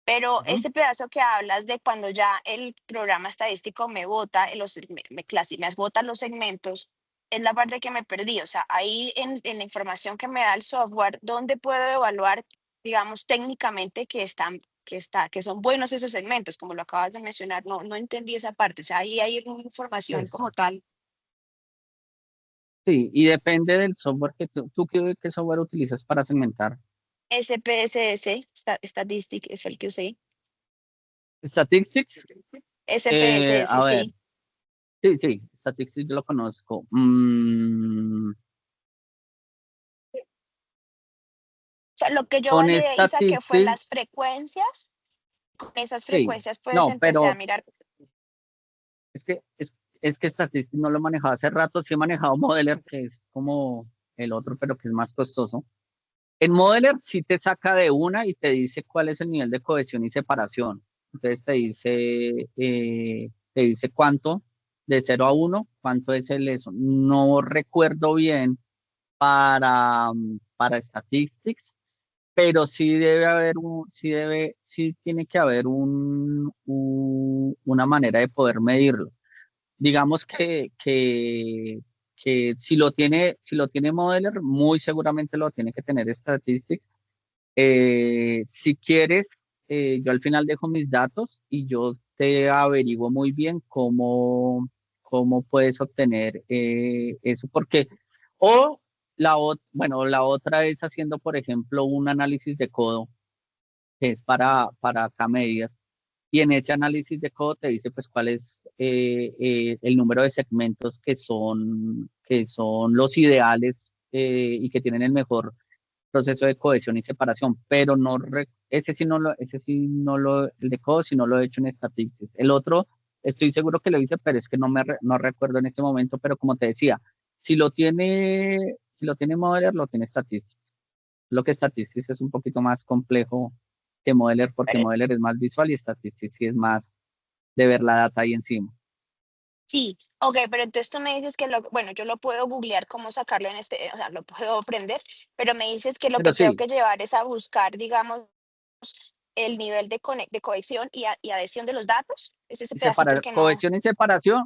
Pero este pedazo que hablas de cuando ya el programa estadístico me bota, me bota los segmentos, es la parte que me perdí. O sea, ahí en la información que me da el software, ¿dónde puedo evaluar, digamos, técnicamente que son buenos esos segmentos? Como lo acabas de mencionar, no entendí esa parte. O sea, ahí hay una información como tal. Sí, y depende del software que tú qué software utilizas para segmentar. SPSS, Statistic es el que usé. Statistics, SPSS, a ver, sí. sí, Statistics yo lo conozco. O sea, lo que yo Con validé, Isa, que fue Statistics, las frecuencias, con esas sí, frecuencias pues no, empecé a pero mirar. es que Statistics no lo he manejado hace rato, sí he manejado Modeler, que es como el otro, pero que es más costoso. En Modeler sí te saca de una y te dice cuál es el nivel de cohesión y separación. Entonces te dice cuánto, de 0 a 1, cuánto es el eso. No recuerdo bien para Statistics, pero sí debe haber sí tiene que haber una manera de poder medirlo. Digamos que si lo tiene Modeler, muy seguramente lo tiene que tener Statistics. Si quieres, yo al final dejo mis datos y yo te averiguo muy bien cómo puedes obtener eso, porque, o bueno, la otra es haciendo, por ejemplo, un análisis de codo, que es para K-medias, y en ese análisis de codo te dice pues cuál es el número de segmentos que son los ideales y que tienen el mejor proceso de cohesión y separación, pero ese sí no lo, el de codo sí no lo he hecho en Statistics. El otro, estoy seguro que lo hice, pero es que no recuerdo en este momento, pero como te decía, si lo tiene Modeler, lo tiene Statistics. Lo que Statistics es un poquito más complejo que Modeler, porque Pero, Modeler es más visual y Statistics sí es más de ver la data ahí encima. sí, ok, pero entonces tú me dices que bueno, yo lo puedo googlear cómo sacarlo o sea, lo puedo aprender, pero me dices que lo Pero que tengo sí, que llevar es a buscar, digamos, el nivel de cohesión y adhesión de los datos. Es ese pedacito el que no. cohesión y separación,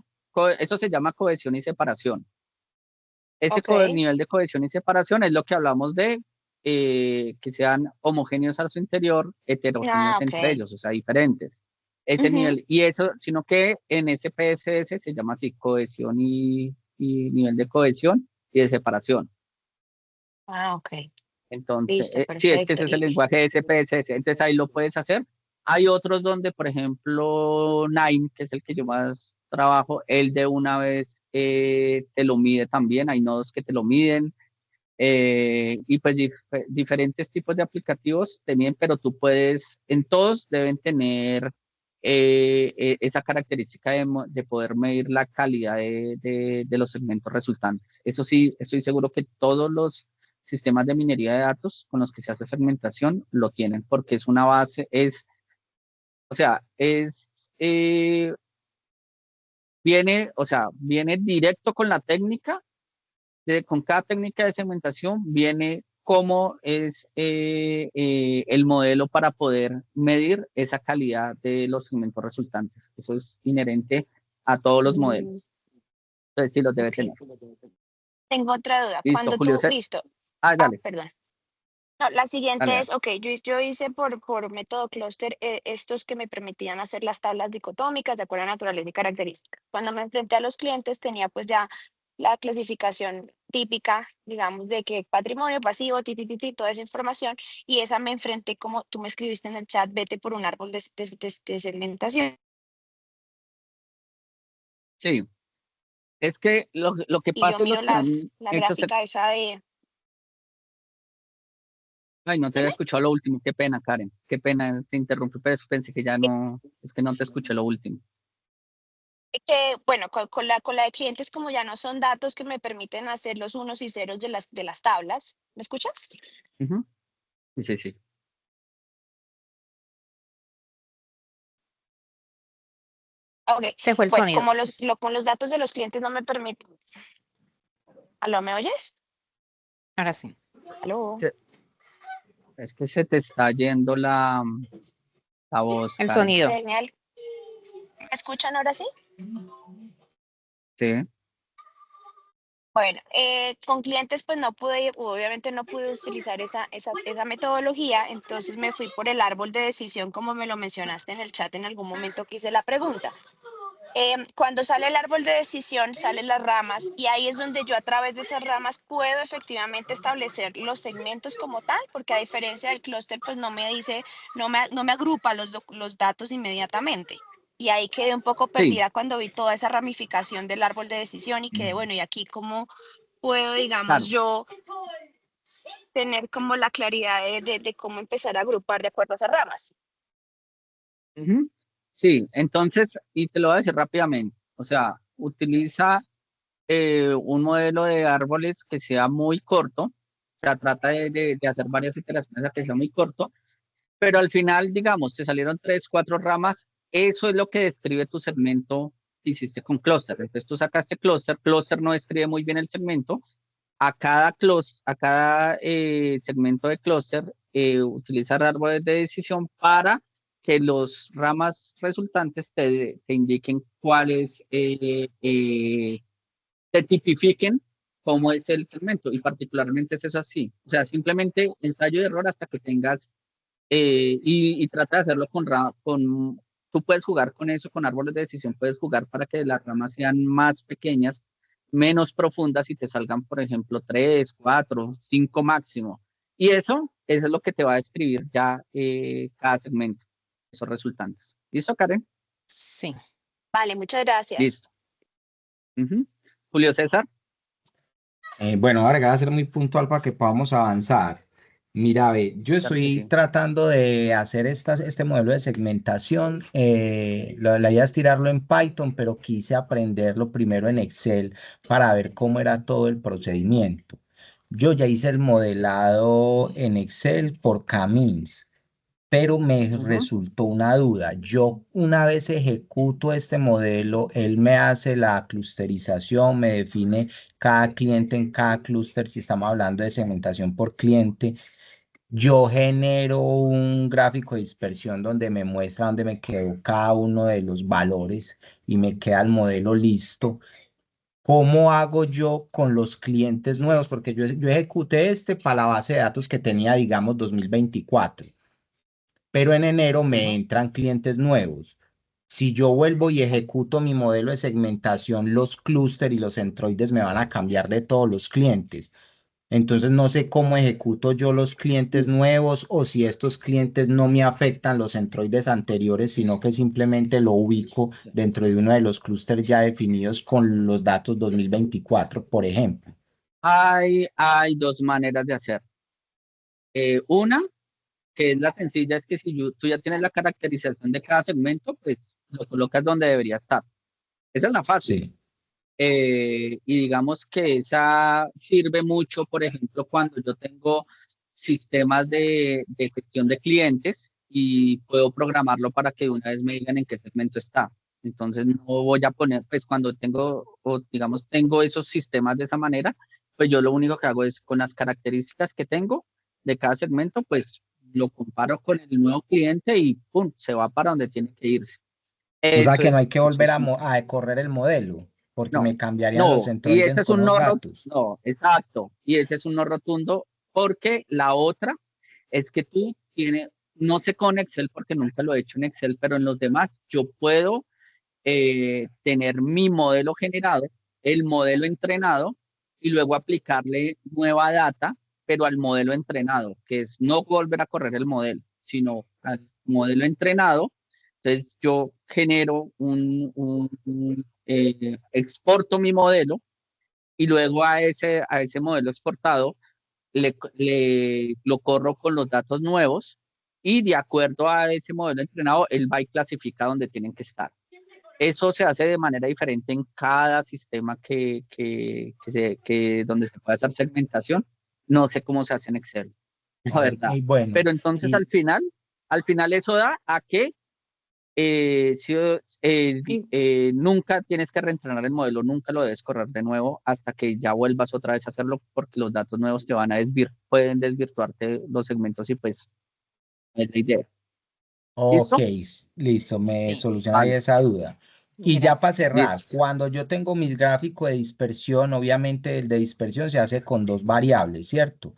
eso se llama cohesión y separación. Ese Ok. nivel de cohesión y separación es lo que hablamos de que sean homogéneos a su interior, heterogéneos Ok. entre ellos, o sea, diferentes. Ese Ujú. nivel, y eso, sino que en ese PSS se llama así, cohesión y nivel de cohesión y de separación. Ok. Entonces, Listo, sí, es que perfecto. ese es el lenguaje de SPSS, entonces ahí lo puedes hacer. Hay otros donde, por ejemplo, Nine, que es el que yo más trabajo, él de una vez te lo mide también, hay nodos que te lo miden, y pues diferentes tipos de aplicativos también, pero tú puedes, en todos deben tener esa característica de poder medir la calidad de los segmentos resultantes. Eso sí, estoy seguro que todos los sistemas de minería de datos con los que se hace segmentación lo tienen, porque es una base, o sea, viene directo con la técnica con cada técnica de segmentación viene cómo es el modelo para poder medir esa calidad de los segmentos resultantes. Eso es inherente a todos los Mm, modelos. Entonces sí los debe ok. tener. Tengo otra duda. Listo, Cuando Julio tú, César. listo. Dale, Perdón. No, la siguiente dale. es, ok, yo hice por método clúster estos que me permitían hacer las tablas dicotómicas de acuerdo a naturaleza y características. Cuando me enfrenté a los clientes tenía pues ya la clasificación típica, digamos, de que patrimonio, pasivo, toda esa información, y esa me enfrenté como tú me escribiste en el chat, vete por un árbol de segmentación. Sí, es que lo que Y yo pasa es miro los que han la hecho... gráfica esa de... Ay, no te había Dime. escuchado lo último. Qué pena, Karen. Qué pena, te interrumpí, pero pensé que ya no... Es que no te escuché lo último. Que, bueno, con la de clientes, como ya no son datos que me permiten hacer los unos y ceros de las tablas. ¿Me escuchas? Ujú. Sí, sí, sí. Ok, Se fue el bueno, sonido. como con los datos de los clientes no me permiten. ¿Aló, me oyes? Ahora sí. ¿Aló? Se- Es que se te está yendo la voz, El Karen. sonido. Señal. ¿Me escuchan ahora sí? Sí. Bueno, con clientes pues no pude, obviamente no pude utilizar esa metodología, entonces me fui por el árbol de decisión como me lo mencionaste en el chat en algún momento que hice la pregunta. Cuando sale el árbol de decisión, salen las ramas y ahí es donde yo a través de esas ramas puedo efectivamente establecer los segmentos como tal, porque a diferencia del clúster, pues no me dice, no me agrupa los datos inmediatamente. Y ahí quedé un poco Sí, perdida cuando vi toda esa ramificación del árbol de decisión y quedé, bueno, ¿y aquí cómo puedo, digamos, claro. yo tener como la claridad de cómo empezar a agrupar de acuerdo a esas ramas? Ujú. Sí, entonces, y te lo voy a decir rápidamente. O sea, utiliza un modelo de árboles que sea muy corto. O sea, trata de hacer varias iteraciones a que sea muy corto, pero al final, digamos, te salieron 3, 4 ramas. Eso es lo que describe tu segmento que hiciste con clúster. Entonces tú sacaste clúster, clúster no describe muy bien el segmento. A cada segmento de clúster utilizar árboles de decisión para que los ramas resultantes te indiquen cuáles, te tipifiquen cómo es el segmento. Y particularmente es eso así. O sea, simplemente ensayo y error hasta que tengas, y trata de hacerlo tú puedes jugar con eso, con árboles de decisión, puedes jugar para que las ramas sean más pequeñas, menos profundas y te salgan, por ejemplo, 3, 4, 5 máximo. Y eso es lo que te va a describir ya cada segmento, esos resultantes. ¿Listo, Karen? Sí. Vale, muchas gracias. Listo. Ujú. Julio César. Bueno, ahora voy a ser muy puntual para que podamos avanzar. Mira, ve, yo Claro que estoy sí. tratando de hacer este modelo de segmentación. La idea es tirarlo en Python, pero quise aprenderlo primero en Excel para ver cómo era todo el procedimiento. Yo ya hice el modelado en Excel por Camins, pero me Ujú. resultó una duda. Yo una vez ejecuto este modelo, él me hace la clusterización, me define cada cliente en cada clúster, si estamos hablando de segmentación por cliente. Yo genero un gráfico de dispersión donde me muestra dónde me quedó cada uno de los valores y me queda el modelo listo. ¿Cómo hago yo con los clientes nuevos? Porque yo ejecuté este para la base de datos que tenía, digamos, 2024, pero en enero me Ujú. entran clientes nuevos. Si yo vuelvo y ejecuto mi modelo de segmentación, los clústeres y los centroides me van a cambiar de todos los clientes. Entonces no sé cómo ejecuto yo los clientes nuevos o si estos clientes no me afectan los centroides anteriores, sino que simplemente lo ubico dentro de uno de los clústeres ya definidos con los datos 2024, por ejemplo. Hay dos maneras de hacer. Una, que es la sencilla, es que si tú ya tienes la caracterización de cada segmento, pues lo colocas donde debería estar. Esa es la fácil. Sí. Y digamos que esa sirve mucho, por ejemplo, cuando yo tengo sistemas de gestión de clientes y puedo programarlo para que una vez me digan en qué segmento está. Entonces no voy a poner, pues cuando tengo, o digamos, tengo esos sistemas de esa manera, pues yo lo único que hago es con las características que tengo de cada segmento, pues lo comparo con el nuevo cliente y ¡pum! Se va para donde tiene que irse. O sea Eso que no hay es, que eso volver es a correr el modelo. porque No, me cambiarían los no, y ese entroides es con un los no datos. no, exacto, y ese es un no rotundo, porque la otra es que tú tienes, no sé con Excel porque nunca lo he hecho en Excel, pero en los demás yo puedo tener mi modelo generado, el modelo entrenado y luego aplicarle nueva data, pero al modelo entrenado, que es no volver a correr el modelo, sino al modelo entrenado. Entonces yo genero exporto mi modelo y luego a ese modelo exportado lo corro con los datos nuevos y de acuerdo a ese modelo entrenado, él va y clasifica donde tienen que estar. Eso se hace de manera diferente en cada sistema donde se puede hacer segmentación. No sé cómo se hace en Excel, la verdad. Y bueno, Pero entonces y al final eso da a que nunca tienes que reentrenar el modelo, nunca lo debes correr de nuevo hasta que ya vuelvas otra vez a hacerlo, porque los datos nuevos te van a pueden desvirtuarte los segmentos y pues es la idea. ok, ¿Listo? listo, me Sí, soluciona ahí Vale, esa duda. Y ya para gracias. cerrar, listo. cuando yo tengo mis gráficos de dispersión, obviamente el de dispersión se hace con dos variables, ¿cierto?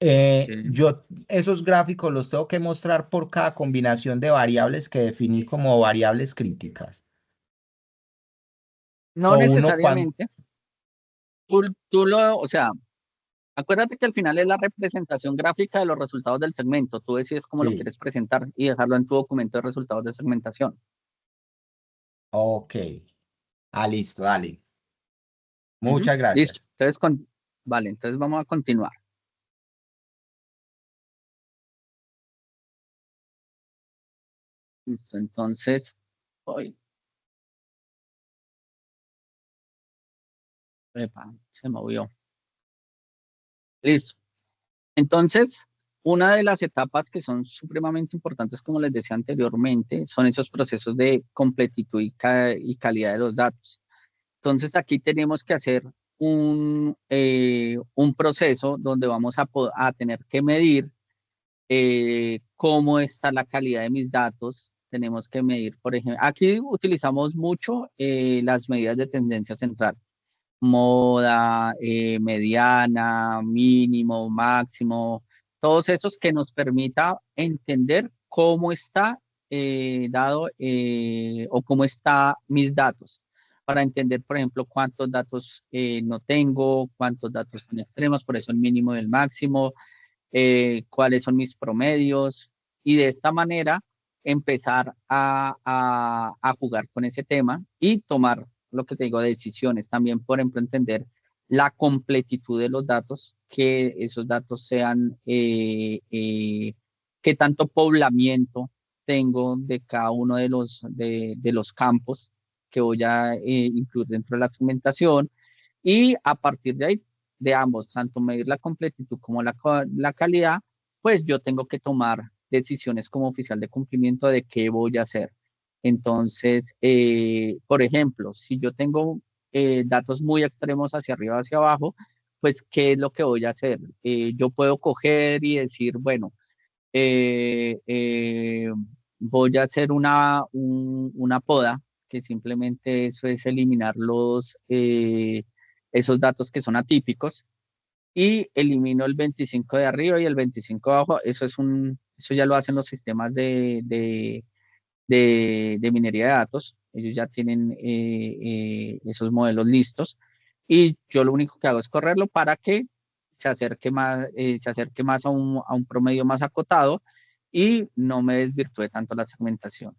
Sí. Yo esos gráficos los tengo que mostrar por cada combinación de variables que definí como variables críticas. No O uno cuando... necesariamente. O sea, acuérdate que al final es la representación gráfica de los resultados del segmento. Tú decides cómo lo Sí, quieres presentar y dejarlo en tu documento de resultados de segmentación. ok. Ah, listo, dale. Ujú. Muchas Listo. gracias. Entonces, vale, entonces vamos a continuar. Listo, entonces, hoy, se movió. Listo. Entonces, una de las etapas que son supremamente importantes, como les decía anteriormente, son esos procesos de completitud y calidad de los datos. Entonces, aquí tenemos que hacer un proceso donde vamos a tener que medir cómo está la calidad de mis datos. Tenemos que medir, por ejemplo, aquí utilizamos mucho las medidas de tendencia central, moda, mediana, mínimo, máximo, todos esos que nos permita entender cómo está dado o cómo está mis datos, para entender, por ejemplo, cuántos datos no tengo, cuántos datos son extremos, por eso el mínimo y el máximo, cuáles son mis promedios, y de esta manera empezar a jugar con ese tema y tomar lo que te digo, decisiones. También, por ejemplo, entender la completitud de los datos, que esos datos sean, qué tanto poblamiento tengo de cada uno de los campos que voy a incluir dentro de la segmentación, y a partir de ahí, de ambos, tanto medir la completitud como la calidad, pues yo tengo que tomar decisiones como oficial de cumplimiento de qué voy a hacer. Entonces, por ejemplo, si yo tengo datos muy extremos hacia arriba, hacia abajo, pues, ¿qué es lo que voy a hacer? Yo puedo coger y decir, bueno, eh, eh, voy a hacer una poda, que simplemente eso es eliminar esos datos que son atípicos, y elimino el 25 de arriba y el 25 de abajo. Eso ya lo hacen los sistemas de minería de datos. Ellos ya tienen esos modelos listos, y yo lo único que hago es correrlo para que se acerque más a un promedio más acotado y no me desvirtúe tanto la segmentación.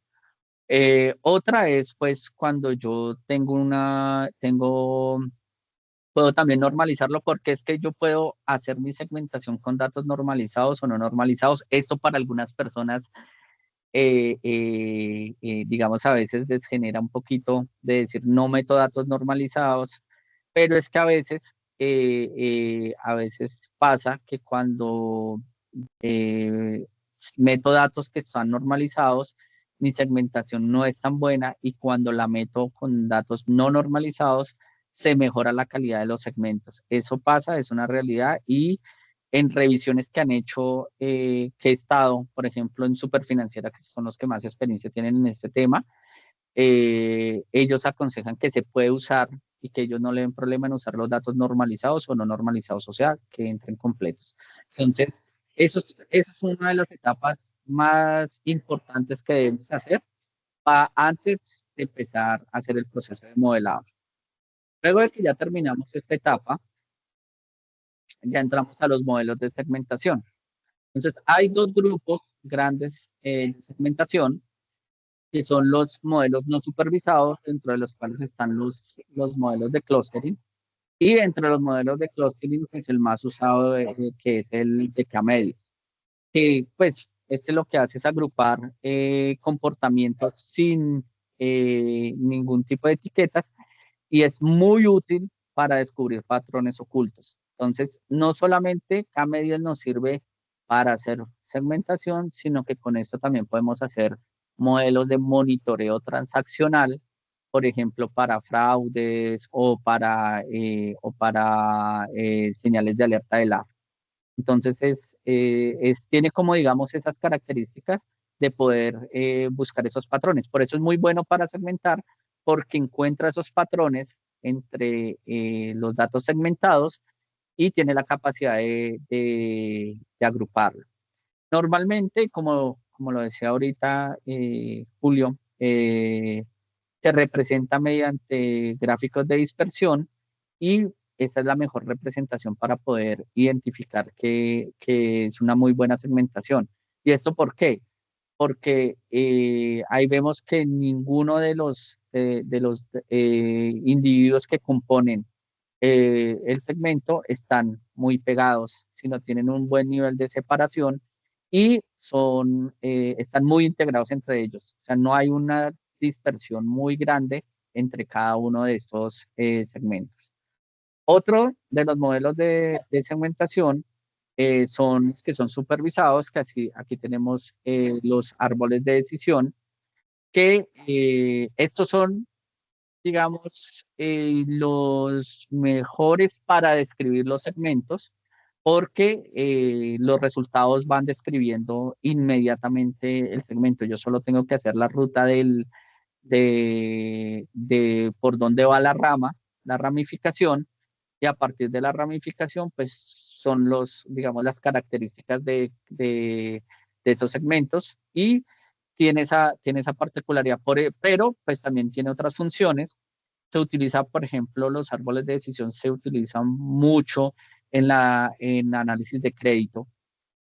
Otra es, pues, cuando yo puedo también normalizarlo, porque es que yo puedo hacer mi segmentación con datos normalizados o no normalizados. Esto para algunas personas, digamos, a veces les genera un poquito de decir, no meto datos normalizados, pero es que a veces pasa que cuando eh, meto datos que están normalizados, mi segmentación no es tan buena, y cuando la meto con datos no normalizados, se mejora la calidad de los segmentos. Eso pasa, es una realidad, y en revisiones que han hecho, que he estado, por ejemplo, en Superfinanciera, que son los que más experiencia tienen en este tema, ellos aconsejan que se puede usar y que ellos no le ven problema en usar los datos normalizados o no normalizados, o sea, que entren completos. Entonces, eso es una de las etapas más importantes que debemos hacer antes de empezar a hacer el proceso de modelado. Luego de que ya terminamos esta etapa, ya entramos a los modelos de segmentación. Entonces, hay dos grupos grandes de segmentación, que son los modelos no supervisados, dentro de los cuales están los modelos de clustering. Y entre los modelos de clustering, pues el más usado, que es el de K-medias, que pues este lo que hace es agrupar comportamientos sin ningún tipo de etiquetas, y es muy útil para descubrir patrones ocultos. Entonces, no solamente K-medias nos sirve para hacer segmentación, sino que con esto también podemos hacer modelos de monitoreo transaccional, por ejemplo, para fraudes o para señales de alerta del AF. Entonces, tiene como, digamos, esas características de poder buscar esos patrones. Por eso es muy bueno para segmentar, porque encuentra esos patrones entre los datos segmentados y tiene la capacidad de agruparlo. Normalmente, como lo decía ahorita Julio, se representa mediante gráficos de dispersión, y esa es la mejor representación para poder identificar que es una muy buena segmentación. ¿Y esto por qué? Porque ahí vemos que ninguno de los individuos que componen el segmento están muy pegados, sino tienen un buen nivel de separación y están muy integrados entre ellos. O sea, no hay una dispersión muy grande entre cada uno de estos segmentos. Otro de los modelos de segmentación son los que son supervisados, que aquí tenemos los árboles de decisión, que estos son, digamos, los mejores para describir los segmentos, porque los resultados van describiendo inmediatamente el segmento. Yo solo tengo que hacer la ruta de por dónde va la ramificación, y a partir de la ramificación, pues son digamos, las características de esos segmentos, y tiene esa particularidad, pero pues también tiene otras funciones. Se utiliza, por ejemplo, los árboles de decisión se utilizan mucho en análisis de crédito.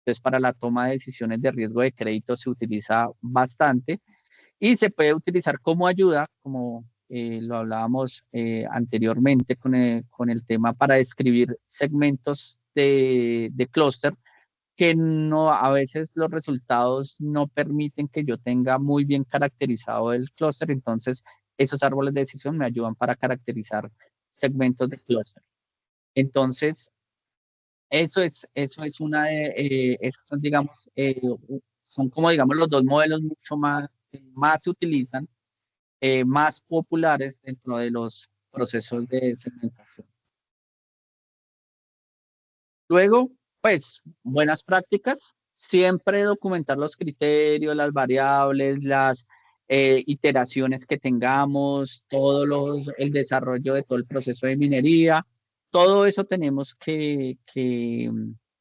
Entonces, para la toma de decisiones de riesgo de crédito se utiliza bastante, y se puede utilizar como ayuda, como lo hablábamos anteriormente con el tema, para describir segmentos de clúster, que a veces los resultados no permiten que yo tenga muy bien caracterizado el clúster. Entonces, esos árboles de decisión me ayudan para caracterizar segmentos de clúster. Entonces, eso es esos son, digamos, son como, digamos, los dos modelos mucho más se utilizan, más populares dentro de los procesos de segmentación. Luego, pues, buenas prácticas, siempre documentar los criterios, las variables, las iteraciones que tengamos, el desarrollo de todo el proceso de minería, todo eso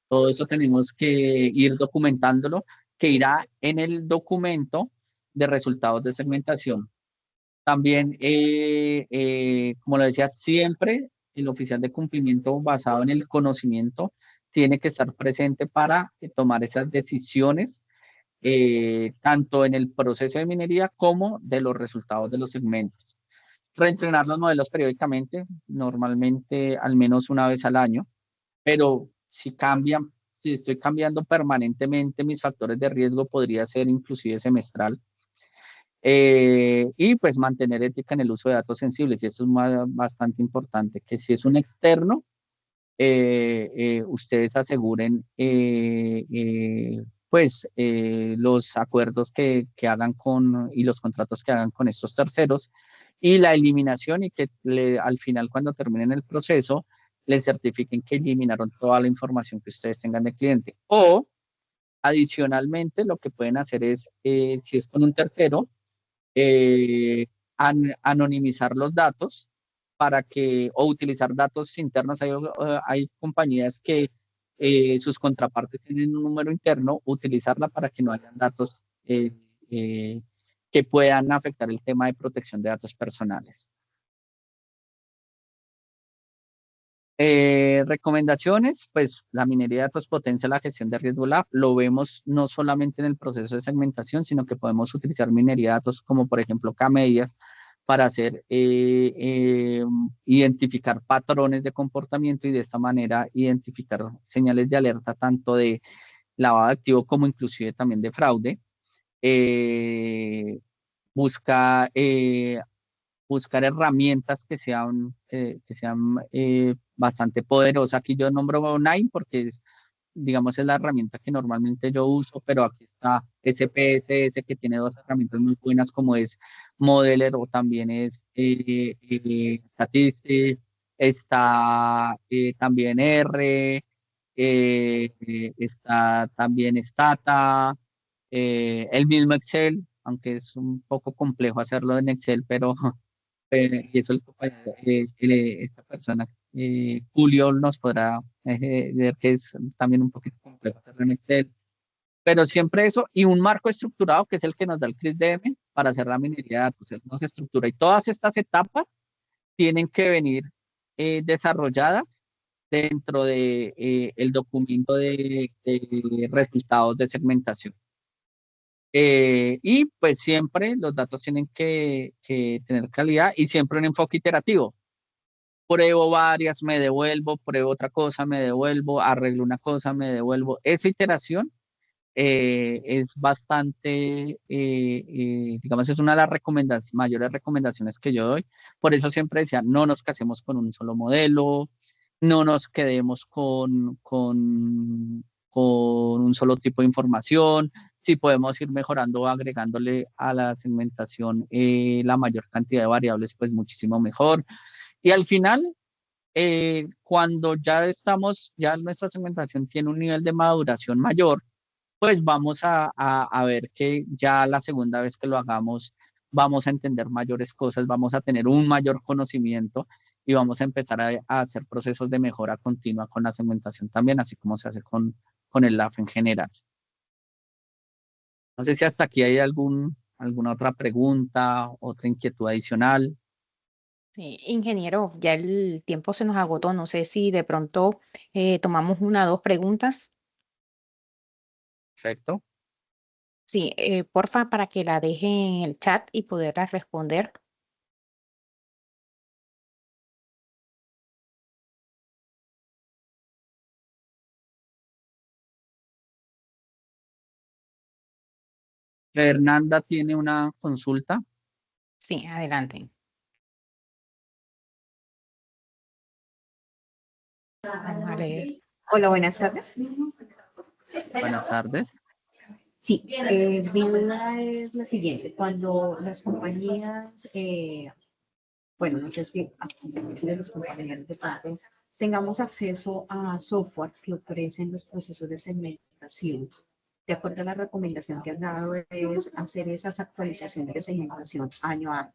todo eso tenemos que ir documentándolo, que irá en el documento de resultados de segmentación. También, como lo decía, siempre el oficial de cumplimiento basado en el conocimiento tiene que estar presente para tomar esas decisiones, tanto en el proceso de minería como de los resultados de los segmentos. Reentrenar los modelos periódicamente, normalmente al menos una vez al año, pero si estoy cambiando permanentemente mis factores de riesgo, podría ser inclusive semestral. Y pues mantener ética en el uso de datos sensibles, y eso es bastante importante, que si es un externo, ustedes aseguren pues los acuerdos que hagan y los contratos que hagan con estos terceros, y la eliminación, y que al final, cuando terminen el proceso, les certifiquen que eliminaron toda la información que ustedes tengan de cliente. O adicionalmente, lo que pueden hacer es, si es con un tercero, anonimizar los datos o utilizar datos internos. Hay compañías que sus contrapartes tienen un número interno, utilizarla para que no hayan datos que puedan afectar el tema de protección de datos personales. Recomendaciones, pues la minería de datos potencia la gestión de riesgo LAF. Lo vemos no solamente en el proceso de segmentación, sino que podemos utilizar minería de datos como por ejemplo K-medias para identificar patrones de comportamiento y de esta manera identificar señales de alerta tanto de lavado de activo como inclusive también de fraude. Buscar herramientas que sean bastante poderosas. Aquí yo nombro Nine porque digamos es la herramienta que normalmente yo uso, pero aquí está SPSS que tiene dos herramientas muy buenas como es Modeler o también es Statistic, está también R, está también Stata, el mismo Excel, aunque es un poco complejo hacerlo en Excel, pero y eso esta persona, Julio, nos podrá ver que es también un poquito complejo hacerlo en Excel. Pero siempre eso y un marco estructurado que es el que nos da el CRISDM para hacer la minería de datos. Él nos estructura y todas estas etapas tienen que venir desarrolladas dentro de el documento de resultados de segmentación. Y pues siempre los datos tienen que tener calidad y siempre un enfoque iterativo. Pruebo varias, me devuelvo, pruebo otra cosa, me devuelvo, arreglo una cosa, me devuelvo. Esa iteración es bastante, digamos, es una de las mayores recomendaciones que yo doy. Por eso siempre decía, no nos casemos con un solo modelo, no nos quedemos con un solo tipo de información. Si podemos ir mejorando o agregándole a la segmentación la mayor cantidad de variables, pues muchísimo mejor. Y al final, cuando ya nuestra segmentación tiene un nivel de maduración mayor, pues vamos a ver que ya la segunda vez que lo hagamos, vamos a entender mayores cosas, vamos a tener un mayor conocimiento y vamos a empezar a hacer procesos de mejora continua con la segmentación también, así como se hace con el LAF en general. No sé si hasta aquí hay alguna otra pregunta, otra inquietud adicional. Sí, ingeniero, ya el tiempo se nos agotó. No sé si de pronto tomamos una o dos preguntas. Perfecto. Sí, porfa, para que la deje en el chat y poderla responder. Fernanda tiene una consulta. Sí, adelante. Vamos a leer. Hola, buenas tardes. Buenas tardes. Sí, mi duda es la siguiente. Cuando las compañías, bueno, no sé si de los compañeros de parte tengamos acceso a software que ofrecen los procesos de segmentación, de acuerdo a la recomendación que has dado, es hacer esas actualizaciones de segmentación año a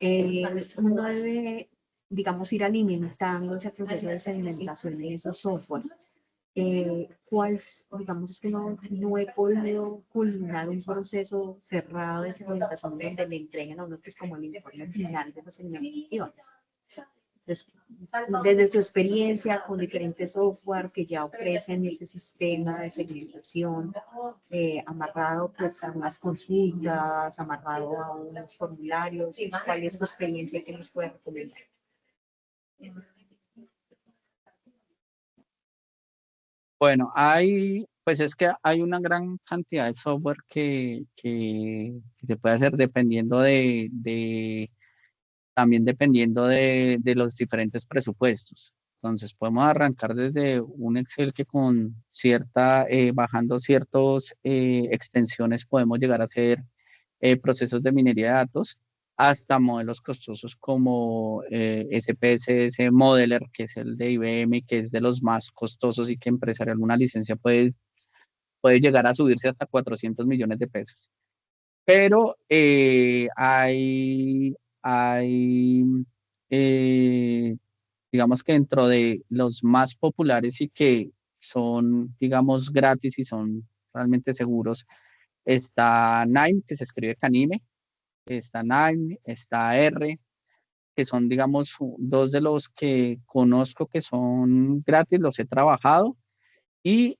año. Uno debe, digamos, ir alimentando ese proceso de segmentación en esos softwares. Digamos, es que no he podido culminar un proceso cerrado de segmentación donde le entreguen a uno que es como el informe final de la segmentación. Entonces, desde su experiencia con diferentes software que ya ofrecen ese sistema de segmentación, amarrado pues a unas consultas, amarrado a unos formularios, ¿cuál es su experiencia que nos puede recomendar? Bueno, pues es que hay una gran cantidad de software que se puede hacer también dependiendo de los diferentes presupuestos. Entonces, podemos arrancar desde un Excel que con bajando ciertas extensiones podemos llegar a hacer procesos de minería de datos, hasta modelos costosos como SPSS Modeler, que es el de IBM, que es de los más costosos y que empresarial una licencia puede llegar a subirse hasta 400 millones de pesos. pero hay digamos que dentro de los más populares y que son, digamos, gratis y son realmente seguros, está Nime, que se escribe Canime, está Nime, está R, que son, digamos, dos de los que conozco que son gratis, los he trabajado y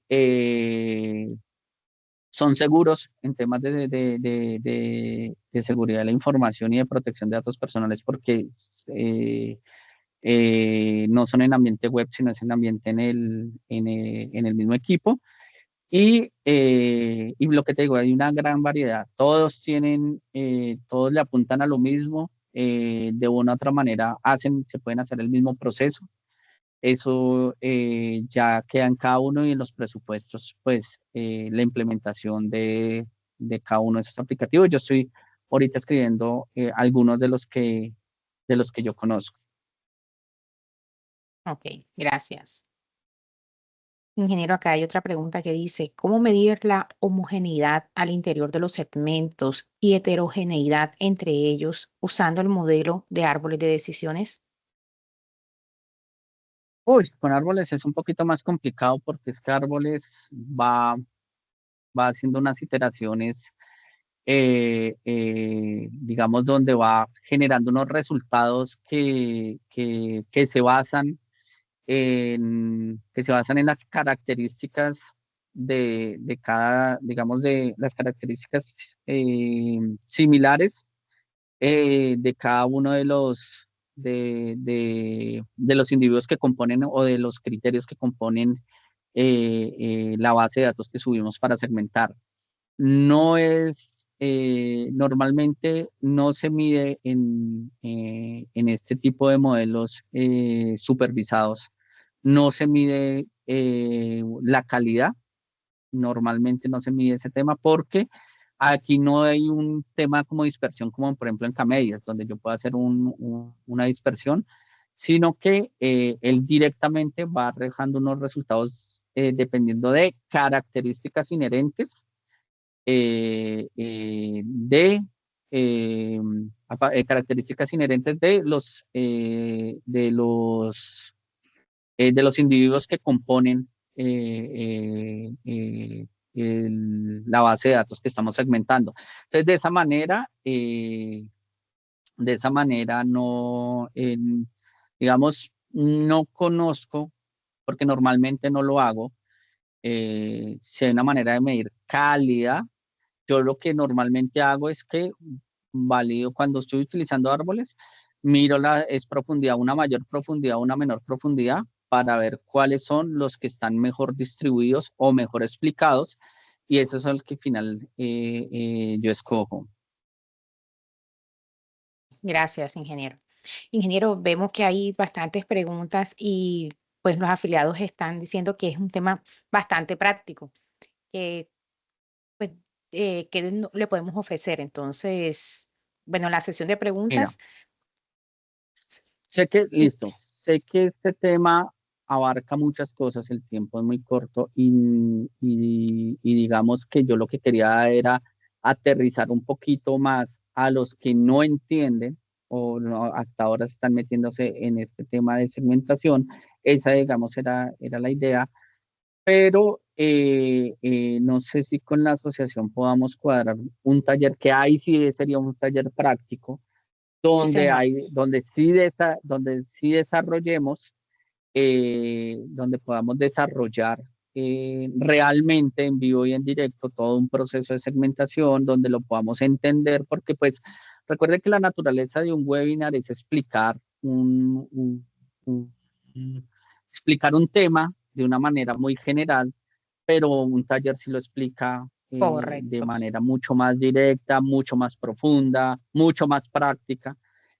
son seguros en temas de seguridad de la información y de protección de datos personales porque no son en ambiente web, sino es en ambiente en el mismo equipo. Y lo que te digo, hay una gran variedad. Todos tienen, todos le apuntan a lo mismo. De una u otra manera se pueden hacer el mismo proceso. Eso ya queda en cada uno y en los presupuestos, pues la implementación de cada uno de esos aplicativos. Yo estoy ahorita escribiendo algunos de los que yo conozco. Ok, gracias. Ingeniero, acá hay otra pregunta que dice, ¿cómo medir la homogeneidad al interior de los segmentos y heterogeneidad entre ellos usando el modelo de árboles de decisiones? Uy, con árboles es un poquito más complicado porque es que árboles va haciendo unas iteraciones, digamos, donde va generando unos resultados que se basan que se basan en las características de cada, digamos, de las características similares de cada uno de los individuos que componen o de los criterios que componen la base de datos que subimos para segmentar. No es, normalmente no se mide en este tipo de modelos supervisados, no se mide la calidad, normalmente no se mide ese tema porque aquí no hay un tema como dispersión, como por ejemplo en Camedias, donde yo puedo hacer una dispersión, sino que él directamente va dejando unos resultados dependiendo de características inherentes eh, características inherentes de los individuos que componen la base de datos que estamos segmentando. Entonces, de esa manera no, digamos, no conozco, porque normalmente no lo hago, si hay una manera de medir calidad. Yo lo que normalmente hago es que valido cuando estoy utilizando árboles, miro es profundidad, una mayor profundidad, una menor profundidad, para ver cuáles son los que están mejor distribuidos o mejor explicados, y eso es el que al final yo escojo. Gracias, ingeniero. Ingeniero, vemos que hay bastantes preguntas y pues los afiliados están diciendo que es un tema bastante práctico, que pues, ¿qué le podemos ofrecer? Entonces, bueno, la sesión de Mira, preguntas, listo, sé que este tema abarca muchas cosas, el tiempo es muy corto y digamos que yo lo que quería era aterrizar un poquito más a los que no entienden o hasta ahora están metiéndose en este tema de segmentación. Esa, digamos, era la idea, pero no sé si con la asociación podamos cuadrar un taller, que ahí sí sería un taller práctico, sí, señor. donde sí desarrollemos, donde podamos desarrollar realmente en vivo y en directo todo un proceso de segmentación, donde lo podamos entender, porque pues recuerde que la naturaleza de un webinar es explicar explicar un tema de una manera muy general, pero un taller sí lo explica de Correcto. manera mucho más directa, mucho más profunda, mucho más práctica.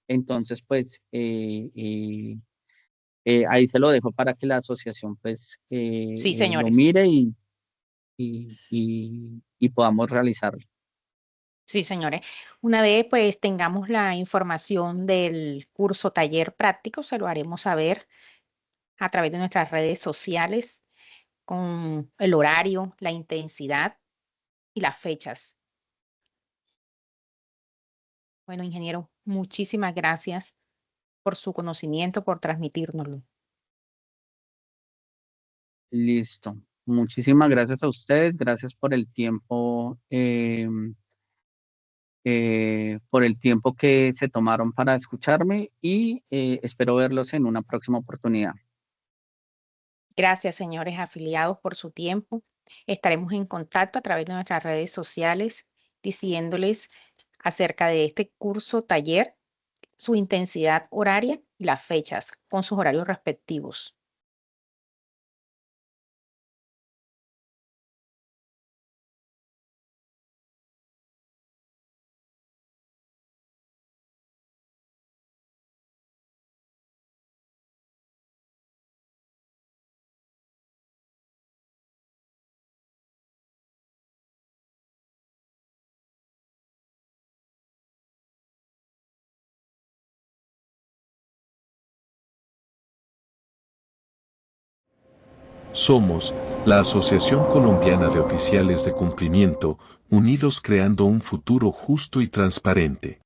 Entonces, pues ahí se lo dejo para que la asociación pues Sí, lo señores. mire y podamos realizarlo. Sí, señores. Una vez pues tengamos la información del curso taller práctico, se lo haremos saber a través de nuestras redes sociales con el horario, la intensidad y las fechas. Bueno, ingeniero, muchísimas gracias por su conocimiento, por transmitírnoslo. Listo. Muchísimas gracias a ustedes, gracias por el tiempo que se tomaron para escucharme y espero verlos en una próxima oportunidad. Gracias, señores afiliados, por su tiempo. Estaremos en contacto a través de nuestras redes sociales diciéndoles acerca de este curso taller, su intensidad horaria y las fechas con sus horarios respectivos. Somos la Asociación Colombiana de Oficiales de Cumplimiento, unidos creando un futuro justo y transparente.